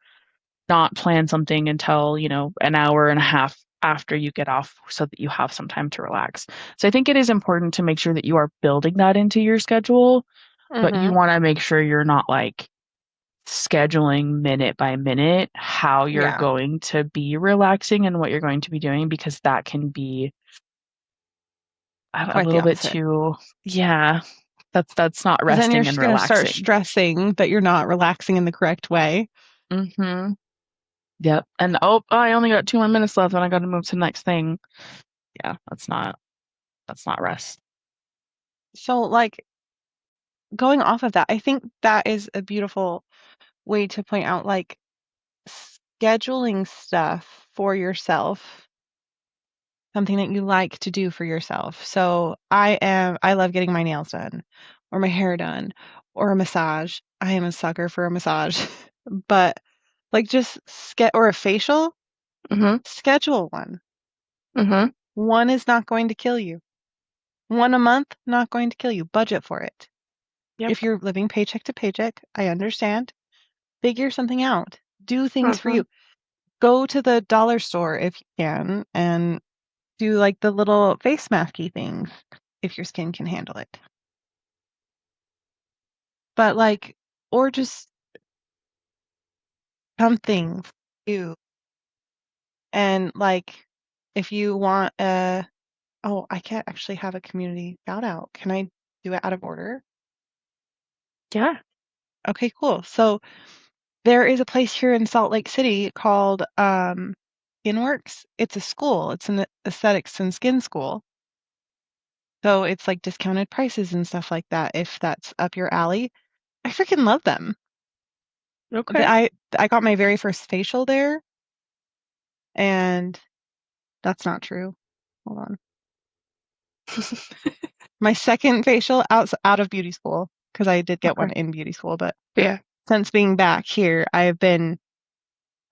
not plan something until, an hour and a half after you get off so that you have some time to relax. So I think it is important to make sure that you are building that into your schedule, but you want to make sure you're not like scheduling minute by minute how you're Yeah, going to be relaxing and what you're going to be doing, because that can be a quite the little bit opposite. too, yeah, that's not Because then you're resting and just going to start relaxing. stressing that you're not relaxing in the correct way. Mm-hmm. Yep. And I only got 2 more minutes left and I got to move to the next thing. Yeah, that's not rest. So, like, going off of that, I think that is a beautiful way to point out, like, scheduling stuff for yourself, something that you like to do for yourself. So I love getting my nails done or my hair done or a massage. I am a sucker for a massage. But like just or a facial, Mm-hmm. schedule one. Mm-hmm. One is not going to kill you. One a month, not going to kill you. Budget for it. Yep. If you're living paycheck to paycheck, I understand. Figure something out. Do things for Mm-hmm. you. Go to the dollar store if you can and do like the little face masky things if your skin can handle it. But like, or just something for you. And like, if you want oh, I can't actually have a community shout out. Can I do it out of order? Yeah. Okay, cool. So there is a place here in Salt Lake City called Skinworks. It's a school. It's an aesthetics and skin school. So it's like discounted prices and stuff like that if that's up your alley. I freaking love them. Okay. I got my very first facial there, and that's not true. Hold on. My second facial out of beauty school, because I did get one Okay. in beauty school, but Yeah. since being back here, I have been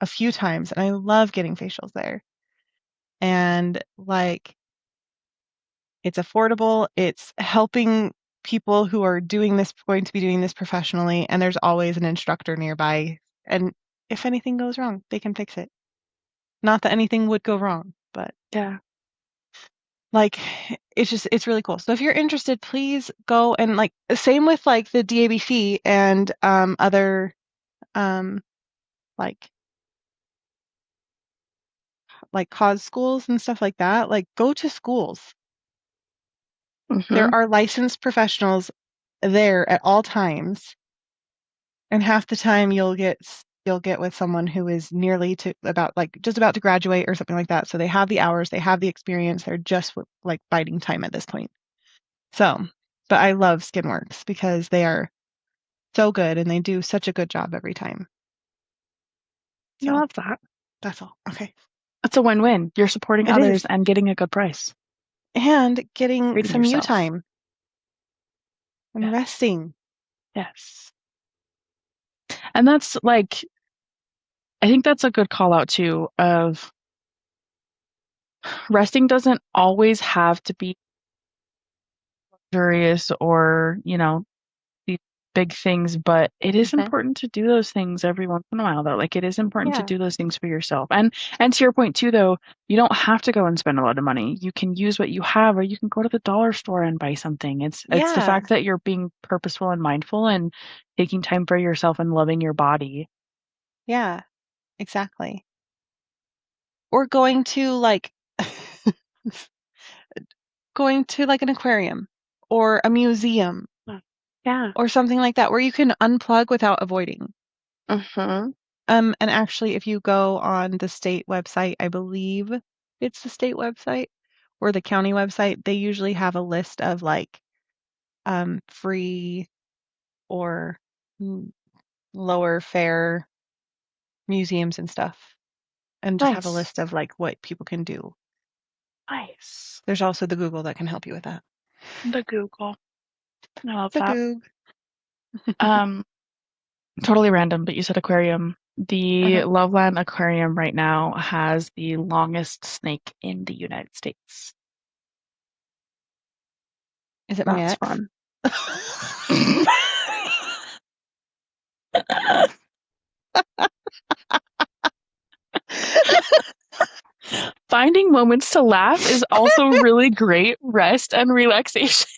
a few times, and I love getting facials there. And like, it's affordable. It's helping people who are going to be doing this professionally, and there's always an instructor nearby. And if anything goes wrong, they can fix it. Not that anything would go wrong, but Yeah. like it's really cool. So if you're interested, please go and like same with like the DABC and other um like cause schools and stuff like that. Like go to schools. Mm-hmm. There are licensed professionals there at all times, and half the time you'll get with someone who is nearly to about like just about to graduate or something like that. So they have the hours, they have the experience, they're just like biding time at this point. So, but I love Skinworks because they are so good and they do such a good job every time. You So love that. that's all. Okay. It's a win-win. You're supporting It others is. and getting a good price. And getting Treating some you yourself. time and Yeah. resting. Yes. And that's like, I think that's a good call out too of resting doesn't always have to be luxurious or, these big things, but it is Hmm. important to do those things every once in a while though. Like it is important to Yeah. do those things for yourself. And to your point too though, you don't have to go and spend a lot of money. You can use what you have or you can go to the dollar store and buy something. It's the Yeah. fact that you're being purposeful and mindful and taking time for yourself and loving your body. Yeah. Exactly. Or going to like going to like an aquarium or a museum Yeah. or something like that where you can unplug without avoiding. Mm-hmm. And actually, if you go on the state website, I believe it's the state website or the county website, they usually have a list of like free or lower fare museums and stuff, and just have a Nice. list of like what people can do. Nice. There's also the Google that can help you with that. The Google. I love The that. Goog. Um, Totally random, but you said aquarium. The Loveland Aquarium right now has the longest snake in the United States. Is it my ex? Fun. Finding moments to laugh is also really great rest and relaxation.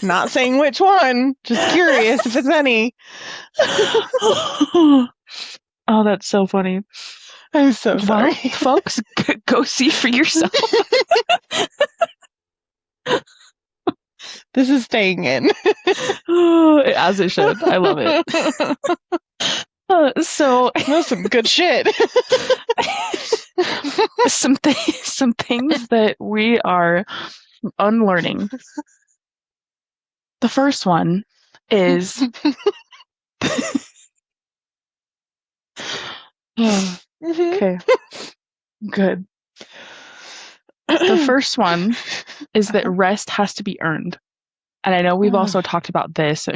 Not saying which one, just curious if it's any. Oh, that's so funny. I'm so sorry. Well, folks, go see for yourself. This is staying in. As it should. I love it. So some good shit. some things that we are unlearning. The first one is okay. Good. The first one is that rest has to be earned. And I know we've also talked about this.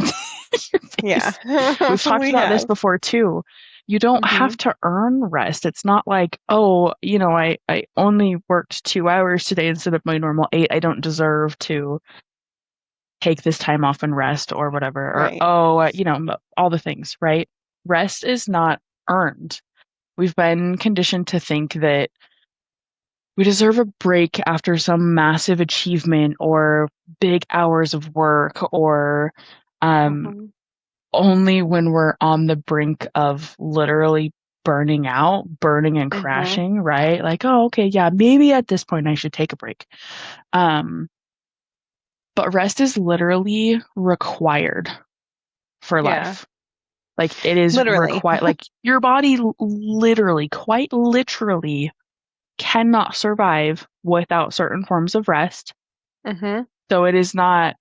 Yeah. We've talked about this before too. You don't have to earn rest. It's not like, oh, I only worked 2 hours today instead of my normal 8. I don't deserve to take this time off and rest or whatever. Right. Or, all the things, right? Rest is not earned. We've been conditioned to think that we deserve a break after some massive achievement or big hours of work or only when we're on the brink of literally burning out, burning and crashing, right? Like, oh, okay, yeah, maybe at this point I should take a break. But rest is literally required for life. Like it is required. Like your body literally, quite literally, cannot survive without certain forms of rest. So it's not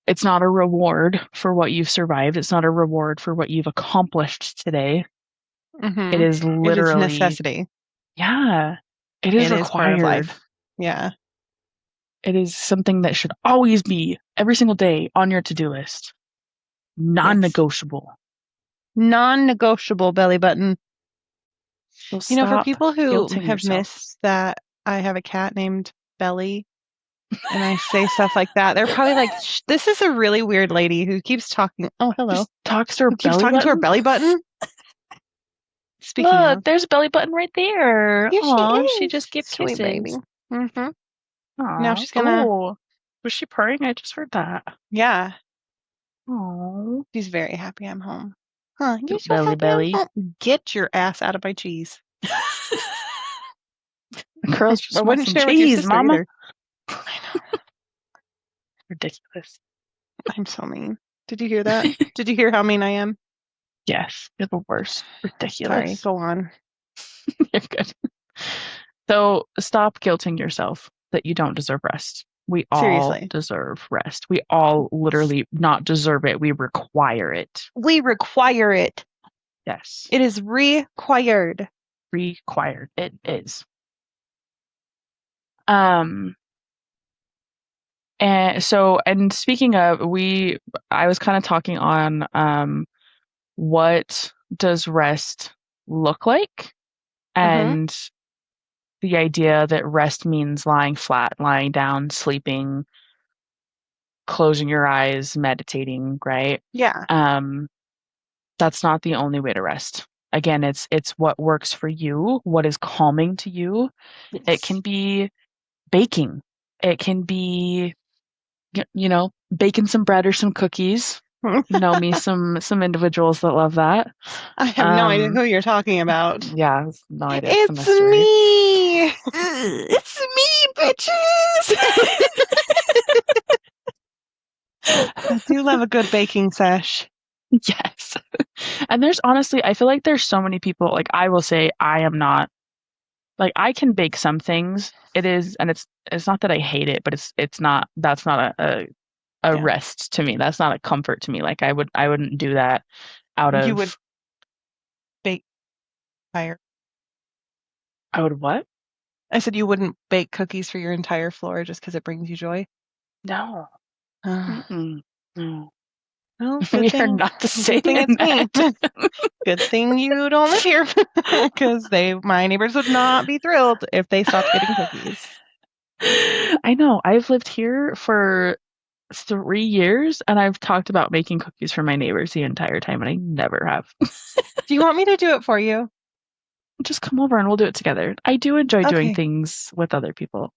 a reward for what you've survived. It's not a reward for what you've accomplished today. It is literally a necessity. Yeah. It is required. Is part of life. Yeah. It is something that should always be every single day on your to-do list. Non-negotiable. Yes. Non-negotiable belly button. So for people who have missed that I have a cat named Belly and I say stuff like that, they're probably like, this is a really weird lady who keeps talking. Oh, hello. Just talks to her belly button? To her belly button? Speaking of. There's a belly button right there. Yeah, she just gave kisses. Baby. Now she's gonna... Oh, was she purring? I just heard that. Yeah. Oh, she's very happy I'm home. Huh? You're so belly. Get your ass out of my cheese. The girls just want some cheese, Mama. Either. I know. Ridiculous. I'm so mean. Did you hear that? Did you hear how mean I am? Yes, you're the worst. Ridiculous. Sorry, go on. You're good. So stop guilting yourself that you don't deserve rest. We all deserve rest. We all literally not deserve it. We require it. We require it. Yes. It is required. Required. It is. And speaking of, I was kind of talking on what does rest look like? And the idea that rest means lying flat, lying down, sleeping, closing your eyes, meditating, right? Yeah. That's not the only way to rest. Again, it's what works for you, what is calming to you. Yes. It can be baking. It can be, baking some bread or some cookies. Me some individuals that love that. I have no idea who you're talking about. Yeah, no idea. It's me. It's me, bitches. I do love a good baking sesh. Yes. And there's honestly, I feel like there's so many people, like I will say I am not, like I can bake some things. It is, and it's not that I hate it, but that's not a rest to me. That's not a comfort to me. Like I wouldn't do that out of... You would bake fire. I would what? I said you wouldn't bake cookies for your entire floor just because it brings you joy? No. No. Well, We are not the same good thing in it's me. that. Good thing you don't live here, because my neighbors would not be thrilled if they stopped getting cookies. I know. I've lived here for 3 years, and I've talked about making cookies for my neighbors the entire time, and I never have. Do you want me to do it for you? Just come over and we'll do it together. I do enjoy doing Okay. things with other people.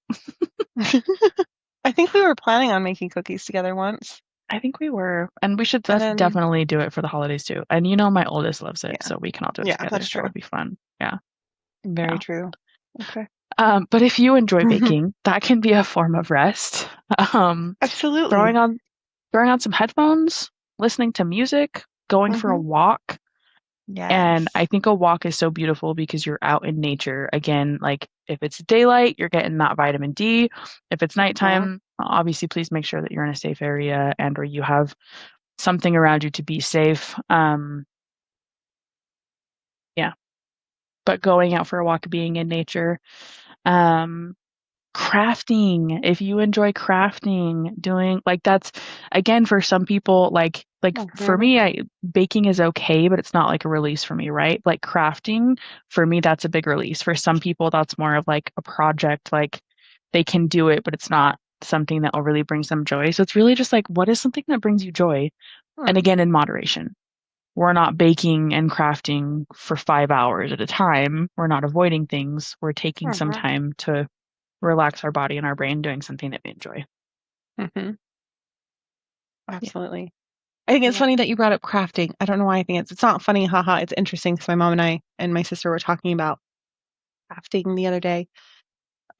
I think we were planning on making cookies together once. I think we were, and we should And then, definitely do it for the holidays too. And you know, my oldest loves it, yeah. so we can all do it Yeah, together. that's That true. would be fun. Yeah. Very Yeah. true. Okay. But if you enjoy baking, that can be a form of rest. Absolutely. Throwing on some headphones, listening to music, going for a walk. And Yes. I think a walk is so beautiful because you're out in nature. Again, like if it's daylight, you're getting that vitamin D. If it's nighttime, obviously please make sure that you're in a safe area and or you have something around you to be safe. Yeah. But going out for a walk, being in nature. Um, Crafting, if you enjoy crafting, doing like that's again for some people like for me baking is okay, but it's not like a release for me, right? Like crafting for me that's a big release. For some people that's more of like a project, like they can do it but it's not something that will really bring them joy. So it's really just like what is something that brings you joy? And again in moderation. We're not baking and crafting for 5 hours at a time. We're not avoiding things. We're taking some time to relax our body and our brain doing something that we enjoy. Absolutely. I think it's Yeah. funny that you brought up crafting. I don't know why I think it's not funny, haha. It's interesting because my mom and I and my sister were talking about crafting the other day.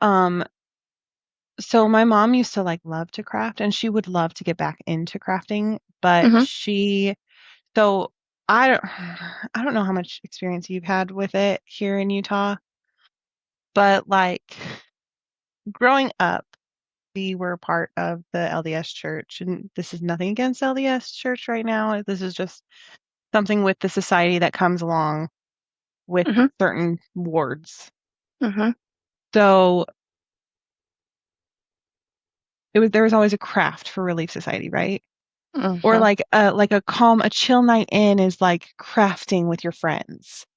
So my mom used to like love to craft and she would love to get back into crafting, but Mm-hmm. so I don't I don't know how much experience you've had with it here in Utah, but like growing up, we were part of the LDS church, and this is nothing against LDS church right now. This is just something with the society that comes along with Mm-hmm. certain wards. Mm-hmm. So there was always a craft for Relief Society, right? Or Mm-hmm. like a chill night in is like crafting with your friends.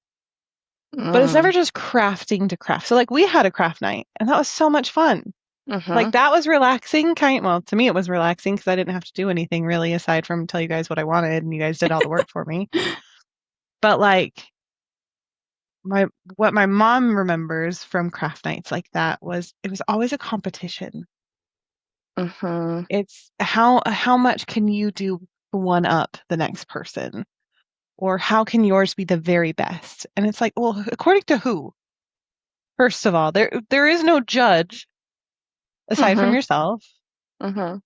But it's never just crafting to craft. So like we had a craft night and that was so much fun. Mm-hmm. Like that was relaxing well, to me it was relaxing because I didn't have to do anything really aside from tell you guys what I wanted and you guys did all the work for me. But like what my mom remembers from craft nights like that was it was always a competition. Mm-hmm. It's how much can you do to one up the next person? Or how can yours be the very best? And it's like, well, according to who? First of all, there is no judge aside from Mm-hmm. yourself. Mm-hmm.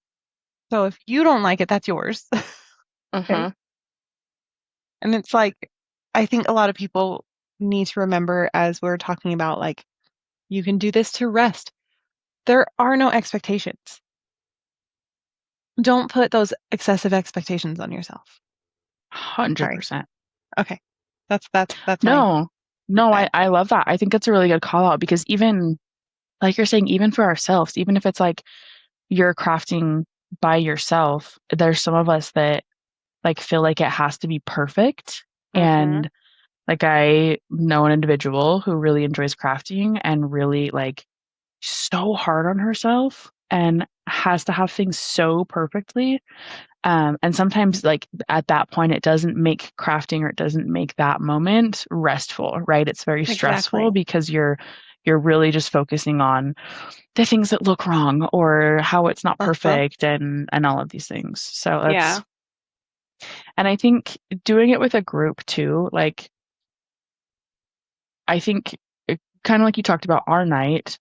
So if you don't like it, that's yours. Okay. Mm-hmm. And it's like I think a lot of people need to remember as we're talking about like you can do this to rest. There are no expectations. Don't put those excessive expectations on yourself. Sorry. 100%. Okay. That's my No, feedback. I love that. I think that's a really good call out because even like you're saying, even for ourselves, even if it's like you're crafting by yourself, there's some of us that like feel like it has to be perfect. And like I know an individual who really enjoys crafting and really like so hard on herself and has to have things so perfectly. And sometimes like at that point it doesn't make crafting or it doesn't make that moment restful, right? It's very stressful Exactly. because you're really just focusing on the things that look wrong or how it's not perfect and all of these things. So Yeah. and I think doing it with a group too, like I think kind of like you talked about our night,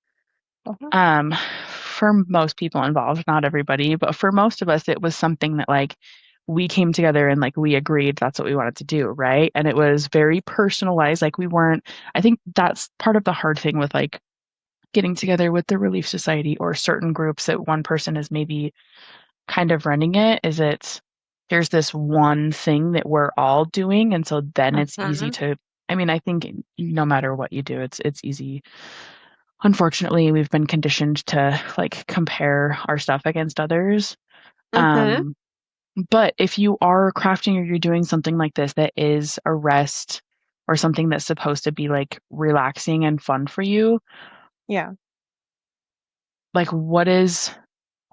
um, for most people involved, not everybody, but for most of us, it was something that like we came together and like we agreed that's what we wanted to do, right? And it was very personalized. Like we weren't, I think that's part of the hard thing with like getting together with the Relief Society or certain groups that one person is maybe kind of running it, is it's there's this one thing that we're all doing. And so then it's easy to, I mean, I think no matter what you do, it's easy. Unfortunately, we've been conditioned to like compare our stuff against others. Um, But if you are crafting or you're doing something like this that is a rest or something that's supposed to be like relaxing and fun for you, Yeah. like what is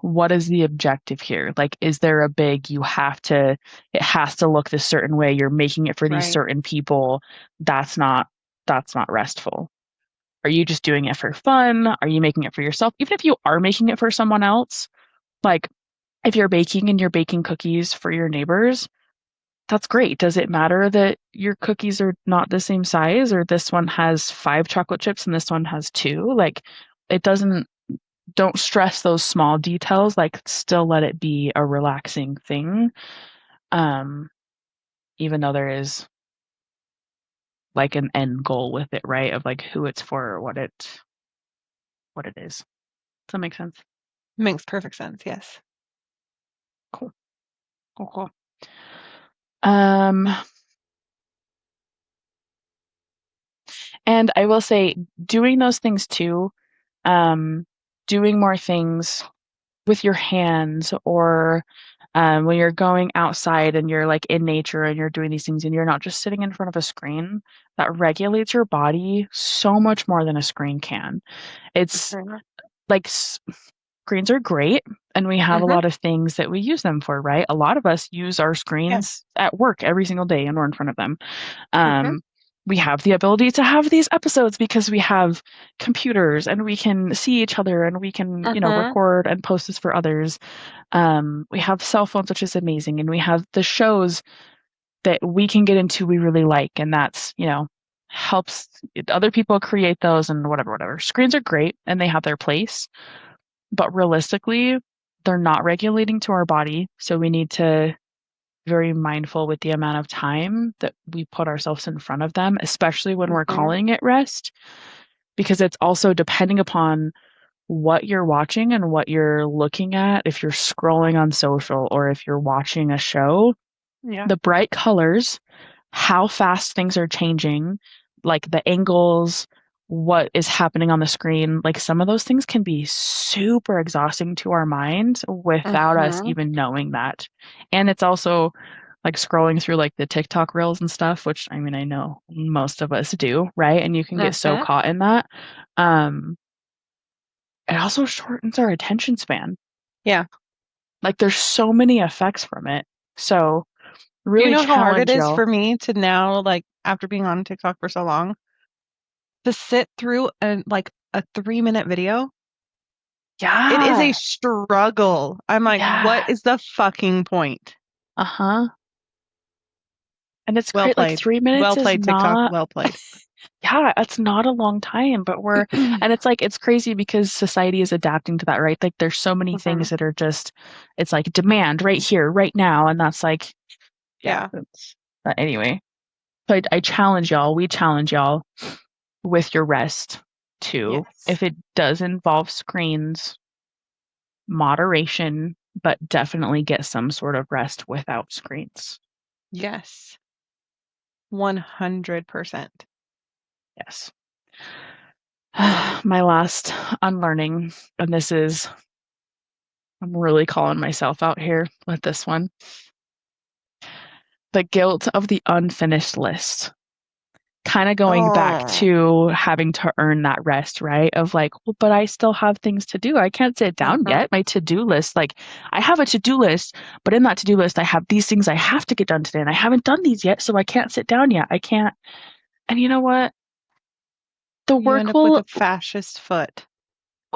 the objective here? Like, is there a big, it has to look this certain way. You're making it for these Right. certain people. That's not restful. Are you just doing it for fun? Are you making it for yourself? Even if you are making it for someone else, like if you're baking and you're baking cookies for your neighbors, that's great. Does it matter that your cookies are not the same size or this one has 5 chocolate chips and this one has 2? Like, it doesn't, don't stress those small details. Like, still let it be a relaxing thing. Even though there is like an end goal with it, right? Of like who it's for or what it is. Does that make sense? Makes perfect sense. Yes. Cool. Cool. And I will say doing those things too, doing more things with your hands or when you're going outside and you're like in nature and you're doing these things and you're not just sitting in front of a screen, that regulates your body so much more than a screen can. It's like screens are great and we have a lot of things that we use them for, right? A lot of us use our screens at work every single day and we're in front of them. We have the ability to have these episodes because we have computers and we can see each other and we can, record and post this for others. We have cell phones, which is amazing. And we have the shows that we can get into we really like. And that's, helps other people create those and whatever. Screens are great and they have their place. But realistically, they're not regulating to our body. So we need to be very mindful with the amount of time that we put ourselves in front of them, especially when we're calling it rest, because it's also depending upon what you're watching and what you're looking at. If you're scrolling on social or if you're watching a show, the bright colors, how fast things are changing, like the angles, what is happening on the screen, like some of those things can be super exhausting to our minds without us even knowing that. And it's also like scrolling through like the TikTok reels and stuff, which I mean, I know most of us do, right? And you can get so caught in that. It also shortens our attention span. Yeah. Like there's so many effects from it. So really Do you know how hard it is y'all. for me to now, like after being on TikTok for so long, to sit through a 3-minute video? Yeah. It is a struggle. I'm like, what is the fucking point? And it's Well great. played. Like 3 minutes Well played, is TikTok. not. Well played. Yeah, it's not a long time, but and it's like, it's crazy because society is adapting to that, right? Like there's so many things that are just, it's like demand right here, right now. And that's like, but anyway, so I challenge y'all, we challenge y'all with your rest too. If it does involve screens, moderation, but definitely get some sort of rest without screens. Yes. 100%. Yes. My last unlearning, and this is, I'm really calling myself out here with this one. The guilt of the unfinished list. Kind of going back to having to earn that rest, right? Of like, well, but I still have things to do. I can't sit down yet. My to-do list, like I have a to-do list, but in that to-do list, I have these things I have to get done today and I haven't done these yet. So I can't sit down yet. I can't. And you know what? The You work end up will with a fascist foot.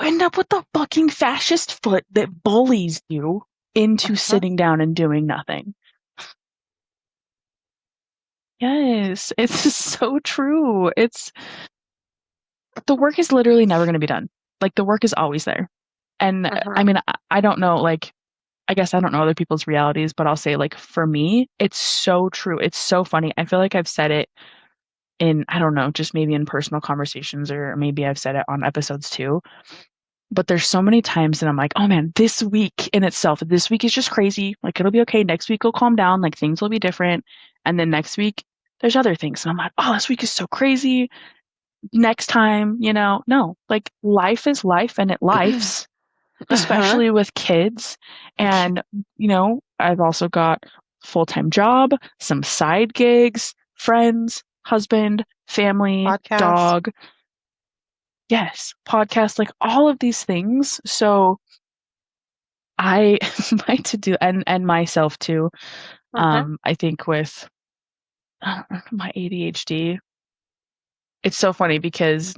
End up with the fucking fascist foot that bullies you into sitting down and doing nothing. Yes, it's so true. It's the work is literally never going to be done. Like the work is always there. And I mean, I don't know, like, I guess I don't know other people's realities, but I'll say, like, for me, it's so true. It's so funny. I feel like I've said it in, I don't know, just maybe in personal conversations, or maybe I've said it on episodes too. But there's so many times that I'm like, oh man, this week in itself, this week is just crazy. Like it'll be okay. Next week will calm down. Like things will be different. And then next week, there's other things. And I'm like, oh, this week is so crazy. Next time, no, like life is life and it lifes, especially with kids. And, I've also got full-time job, some side gigs, friends, husband, family, Podcast. dog. Yes, podcast, like all of these things. So I my to-do and myself too. I think with my ADHD, it's so funny because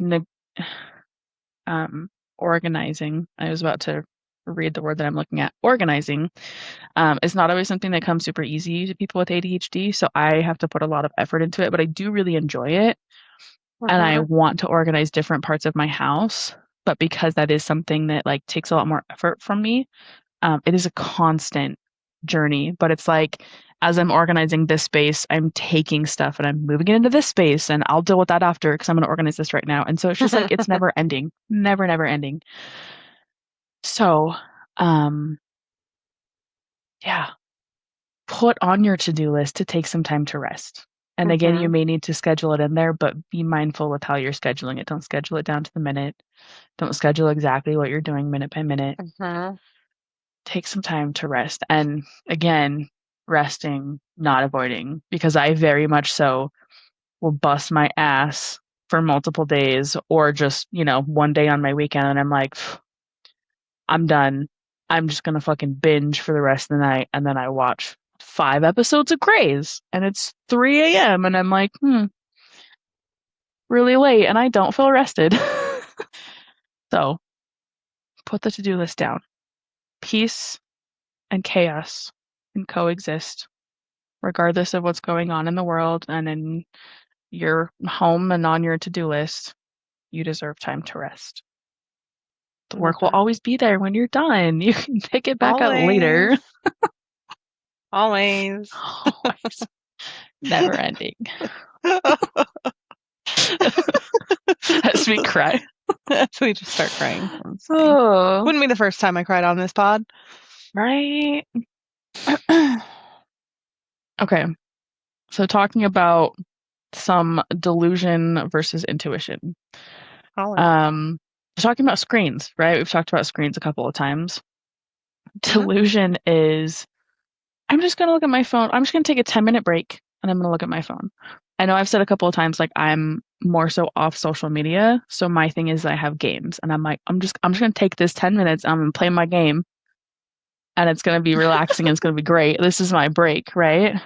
organizing, I was about to read the word that I'm looking at. Organizing is not always something that comes super easy to people with ADHD. So I have to put a lot of effort into it, but I do really enjoy it. And I want to organize different parts of my house. But because that is something that like takes a lot more effort from me, it is a constant journey. But it's like as I'm organizing this space, I'm taking stuff and I'm moving it into this space, and I'll deal with that after because I'm going to organize this right now. And so it's just like it's never ending, never ending. So, yeah, put on your to-do list to take some time to rest. And again, you may need to schedule it in there, but be mindful with how you're scheduling it. Don't schedule it down to the minute. Don't schedule exactly what you're doing minute by minute. Take some time to rest. And again, resting, not avoiding, because I very much so will bust my ass for multiple days or just, one day on my weekend and I'm like, I'm done. I'm just going to fucking binge for the rest of the night. And then I watch 5 episodes of Grey's and it's 3 a.m. and I'm like, really late and I don't feel rested. So put the to-do list down. Peace and chaos can coexist regardless of what's going on in the world and in your home and on your to-do list. You deserve time to rest. The work will always be there when you're done. You can pick it back up later. Always. Never ending. As we cry. As we just start crying. Wouldn't be the first time I cried on this pod. Right? Okay. So talking about some delusion versus intuition. Talking about screens, right? We've talked about screens a couple of times. Delusion is, I'm just going to look at my phone. I'm just going to take a 10-minute break and I'm going to look at my phone. I know I've said a couple of times, like I'm more so off social media. So my thing is I have games and I'm like, I'm just going to take this 10 minutes. I'm going to play my game and it's going to be relaxing and it's going to be great. This is my break, right?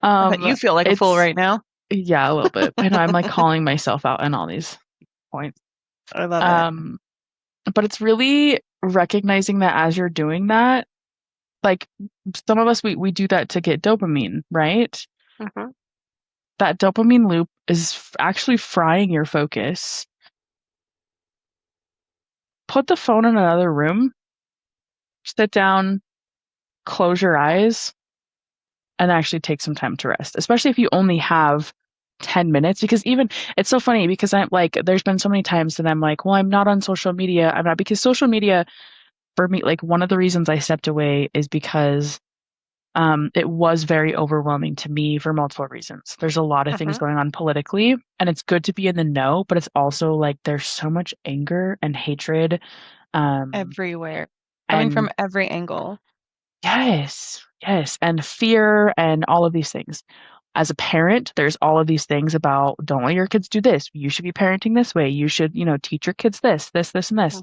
You feel like a fool right now. Yeah, a little bit. I know I'm like calling myself out in all these points. I love it. But it's really recognizing that as you're doing that, like some of us, we do that to get dopamine, right? That dopamine loop is actually frying your focus. Put the phone in another room, sit down, close your eyes, and actually take some time to rest, especially if you only have 10 minutes. Because even it's so funny because I'm like, there's been so many times that I'm like, well, I'm not on social media. I'm not, because social media for me, like one of the reasons I stepped away is because it was very overwhelming to me for multiple reasons. There's a lot of things going on politically, and it's good to be in the know, but it's also like there's so much anger and hatred everywhere, coming from every angle. Yes, and fear and all of these things. As a parent, there's all of these things about don't let your kids do this. You should be parenting this way. You should, teach your kids this, and this.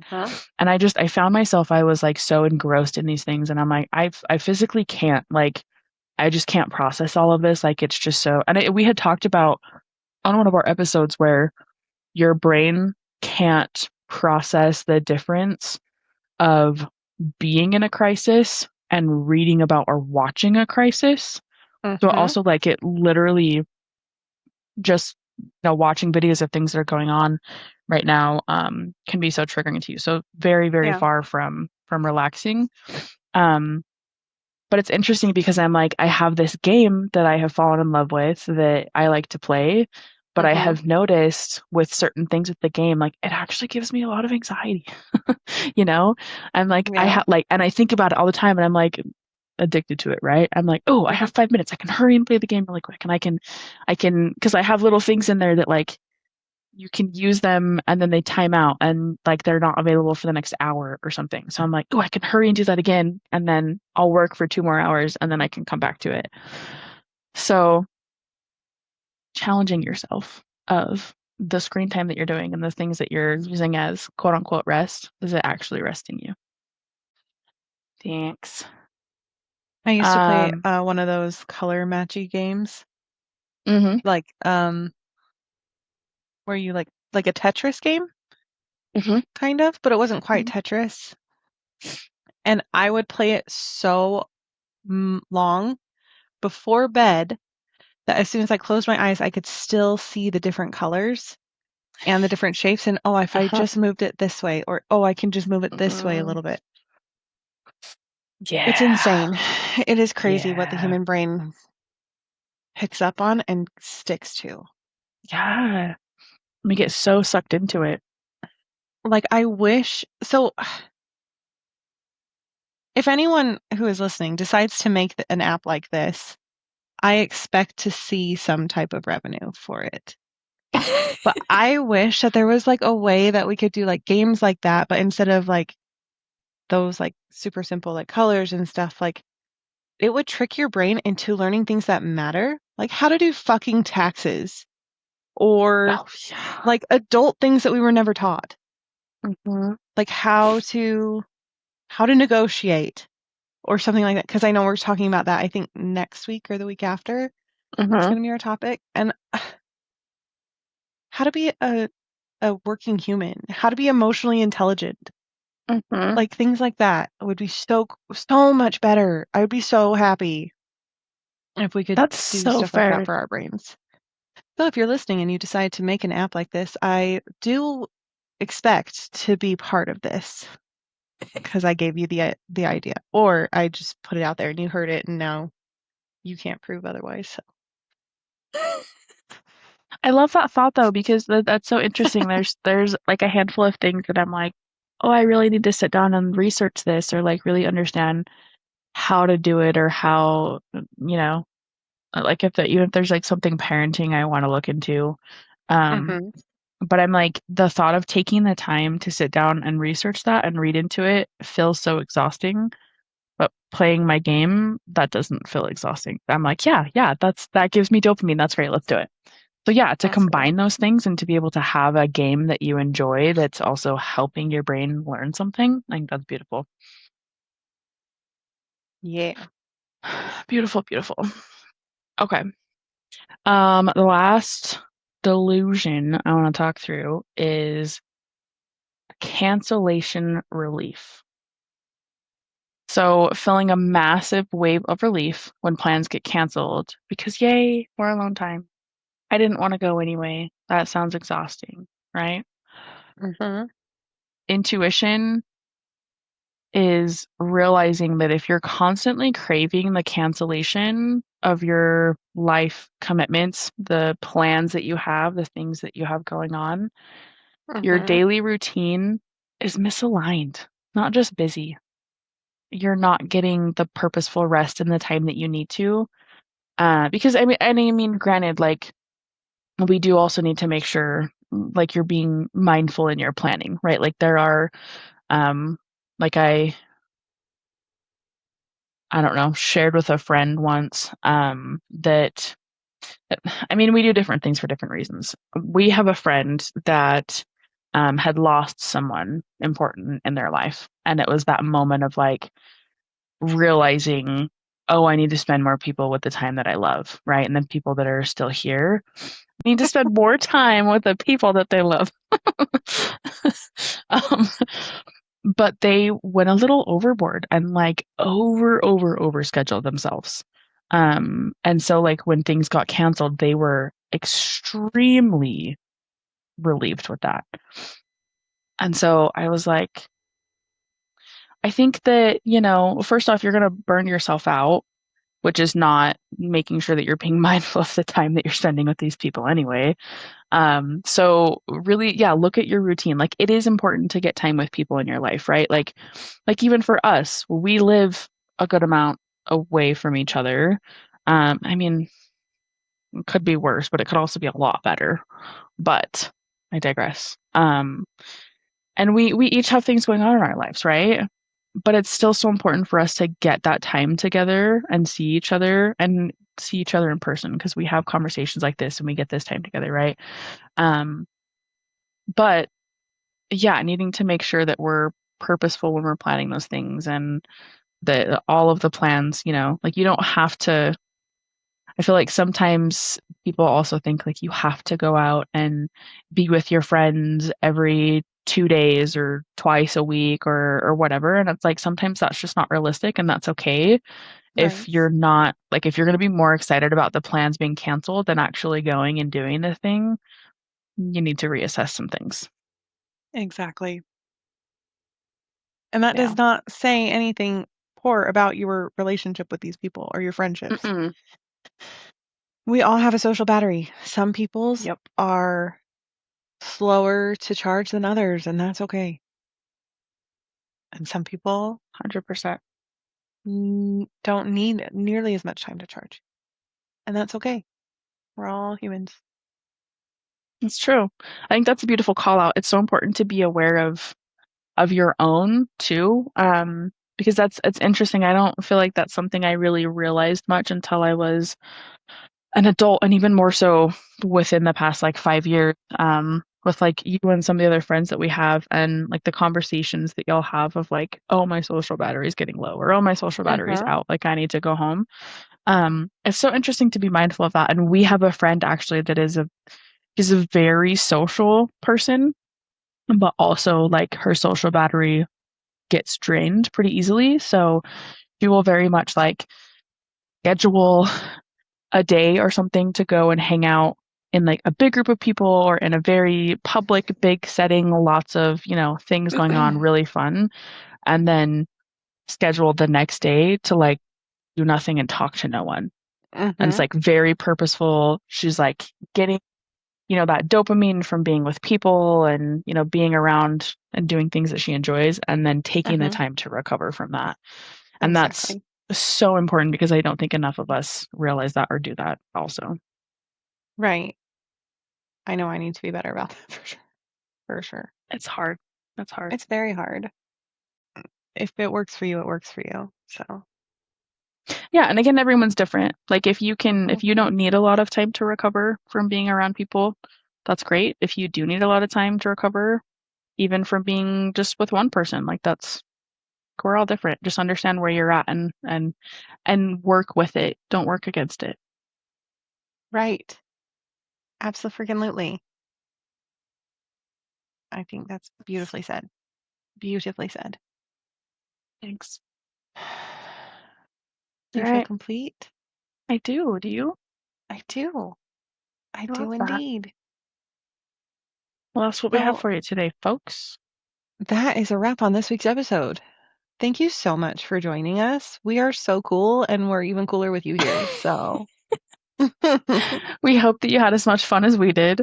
And I found myself, I was like so engrossed in these things. And I'm like, I physically can't, like, I just can't process all of this. Like, it's just so, and we had talked about on one of our episodes where your brain can't process the difference of being in a crisis and reading about or watching a crisis. So also like it literally just watching videos of things that are going on right now can be so triggering to you. So very, very far from relaxing. But it's interesting because I'm like, I have this game that I have fallen in love with that I like to play, but I have noticed with certain things with the game, like it actually gives me a lot of anxiety. I'm like, I have like, and I think about it all the time and I'm like, addicted to it, right? I'm like, oh, I have 5 minutes. I can hurry and play the game really quick. And I can, because I have little things in there that like, you can use them and then they time out and like they're not available for the next hour or something. So I'm like, oh, I can hurry and do that again. And then I'll work for 2 more hours and then I can come back to it. So challenging yourself of the screen time that you're doing and the things that you're using as quote unquote rest. Is it actually resting you? Thanks. I used to play one of those color matchy games. Mm-hmm. Like where you like a Tetris game, Mm-hmm. kind of, but it wasn't quite Tetris. And I would play it so long before bed that as soon as I closed my eyes, I could still see the different colors and the different shapes. And oh, if I just moved it this way, or oh, I can just move it this way a little bit. Yeah. It's insane. It is crazy what the Yeah. human brain picks up on and sticks to. Yeah. We get so sucked into it. Like, I wish so. If anyone who is listening decides to make an app like this, I expect to see some type of revenue for it. But I wish that there was like a way that we could do like games like that, but instead of like those like super simple like colors and stuff, like it would trick your brain into learning things that matter, like how to do fucking taxes or like adult things that we were never taught. Mm-hmm. Like how to negotiate or something like that. Because I know we're talking about that, I think next week or the week after. It's going to be our topic. And how to be a working human, how to be emotionally intelligent. Like things like that would be so much better. I would be so happy if we could That's do so stuff like fair. that for our brains. So if you're listening and you decide to make an app like this, I do expect to be part of this because I gave you the idea, or I just put it out there and you heard it and now you can't prove otherwise. So. I love that thought though because that's so interesting. There's like a handful of things that I'm like, oh, I really need to sit down and research this or like really understand how to do it or how like even if there's like something parenting I want to look into. But I'm like the thought of taking the time to sit down and research that and read into it feels so exhausting. But playing my game, that doesn't feel exhausting. I'm like, yeah, that gives me dopamine. That's great. Let's do it. So yeah, to combine those things and to be able to have a game that you enjoy that's also helping your brain learn something, I think that's beautiful. Yeah. Beautiful, beautiful. Okay. The last delusion I want to talk through is cancellation relief. So feeling a massive wave of relief when plans get canceled because yay, more alone time. I didn't want to go anyway. That sounds exhausting, right? Intuition is realizing that if you're constantly craving the cancellation of your life commitments, the plans that you have, the things that you have going on, your daily routine is misaligned, not just busy. You're not getting the purposeful rest in the time that you need to. Because I mean, granted, like we do also need to make sure like you're being mindful in your planning, right? Like there are, like I don't know, shared with a friend once, that I mean, we do different things for different reasons. We have a friend that had lost someone important in their life, and it was that moment of like realizing, oh, I need to spend more people with the time that I love, right? And then people that are still here need to spend more time with the people that they love. um, but they went a little overboard and like over scheduled themselves. And so like when things got canceled, they were extremely relieved with that. And so I was like, I think that, first off, you're going to burn yourself out, which is not making sure that you're being mindful of the time that you're spending with these people anyway. So really, yeah, look at your routine. Like it is important to get time with people in your life, right? Like even for us, we live a good amount away from each other. I mean, it could be worse, but it could also be a lot better. But I digress. And we each have things going on in our lives, right? But it's still so important for us to get that time together and see each other in person because we have conversations like this and we get this time together, right? Um, but yeah, needing to make sure that we're purposeful when we're planning those things and that all of the plans, like you don't have to. I feel like sometimes people also think like you have to go out and be with your friends every 2 days or twice a week or whatever. And it's like sometimes that's just not realistic and that's okay. If Right. you're not like if you're gonna be more excited about the plans being canceled than actually going and doing the thing, you need to reassess some things. Exactly. And that Yeah. does not say anything poor about your relationship with these people or your friendships. Mm-mm. We all have a social battery. Some people's Yep. are slower to charge than others, and that's okay. And some people 100%. don't need nearly as much time to charge, and that's okay. We're all humans. It's true. I think that's a beautiful call out. It's so important to be aware of your own too. Because it's interesting. I don't feel like that's something I really realized much until I was an adult and even more so within the past like 5 years. With like you and some of the other friends that we have and like the conversations that y'all have of like, oh, my social battery is getting low or oh, my social battery's out. Like I need to go home. It's so interesting to be mindful of that. And we have a friend actually that is a very social person, but also like her social battery gets drained pretty easily. So she will very much like schedule a day or something to go and hang out in like a big group of people or in a very public, big setting, lots of, things going on, really fun. And then schedule the next day to like do nothing and talk to no one. And it's like very purposeful. She's like getting, that dopamine from being with people and, being around and doing things that she enjoys and then taking the time to recover from that. And that's Exactly. so important because I don't think enough of us realize that or do that also. Right. I know I need to be better about that for sure. For sure. It's hard. That's hard. It's very hard. If it works for you, it works for you. So, Yeah, and again, everyone's different. Like if you mhm. don't need a lot of time to recover from being around people, that's great. If you do need a lot of time to recover, even from being just with one person, like we're all different. Just understand where you're at and work with it. Don't work against it. Right. Absolutely. I think that's beautifully said. Beautifully said. Thanks. Do All you feel right. complete? I do. Do you? I do. I I love do that. indeed. Well, that's what we have Well, for you today, folks. that is a wrap on this week's episode. Thank you so much for joining us. We are so cool, and we're even cooler with you here. So, We hope that you had as much fun as we did.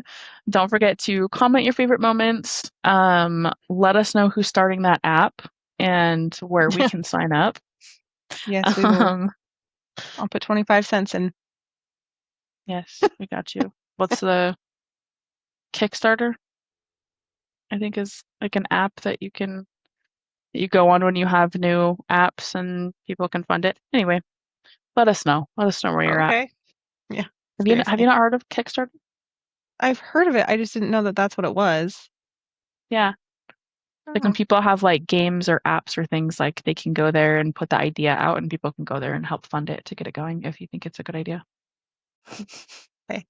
Don't forget to comment your favorite moments. Let us know who's starting that app and where we can sign up. yes, we will. Um, I'll put 25 cents in. yes, we got you. What's the Kickstarter? I think is like an app that you go on when you have new apps and people can fund it. Anyway, let us know. Let us know where you're at. Okay. Yeah, Have you seriously. not heard of Kickstarter? I've heard of it. I just didn't know that that's what it was. Yeah. Like when Oh, people have like games or apps or things, like they can go there and put the idea out and people can go there and help fund it to get it going if you think it's a good idea. okay.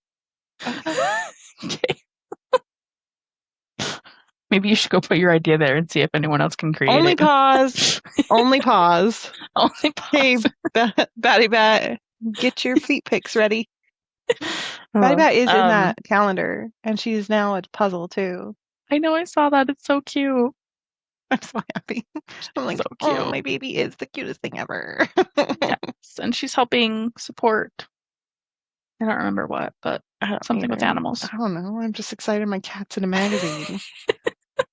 Okay. Okay. Maybe you should go put your idea there and see if anyone else can create Only it. pause. Only pause. Only Hey, pause. Batty Bat, get your feet pics ready. Batty Oh, Bat is in that calendar, and she's now a puzzle too. I know I saw that. It's so cute. I'm so happy. I'm So like, oh, cute. my baby is the cutest thing ever. Yes. And she's helping support. I don't remember what, but something with Either. animals. I don't know. I'm just excited. My cat's in a magazine.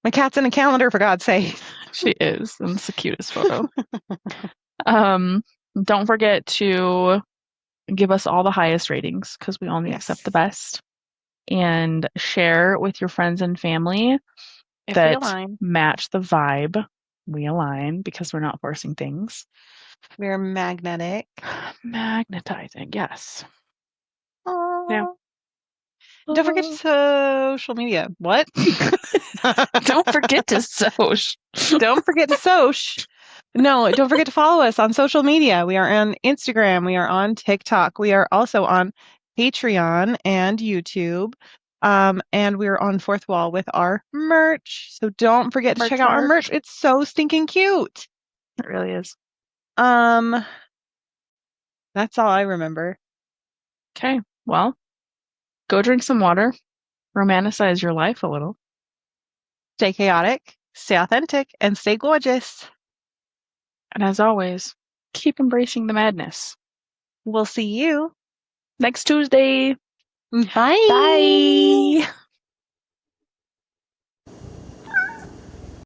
My cat's in a calendar, for God's sake. She is. And it's the cutest photo. Um, don't forget to give us all the highest ratings because we only accept the Yes. best. and share with your friends and family If we that align. match the vibe. We align because we're not forcing things. We're magnetic. Magnetizing, yes. Aww. Yeah. Don't forget social media. What? Don't forget to soch. Don't forget to soch. No, don't forget to follow us on social media. We are on Instagram. We are on TikTok. We are also on Patreon and YouTube. And we're on Fourth Wall with our merch. So don't forget to check out our merch. It's so stinking cute. It really is. That's all I remember. Okay. Well, go drink some water. Romanticize your life a little. Stay chaotic, stay authentic, and stay gorgeous. And as always, keep embracing the madness. We'll see you next Tuesday. Bye. Bye.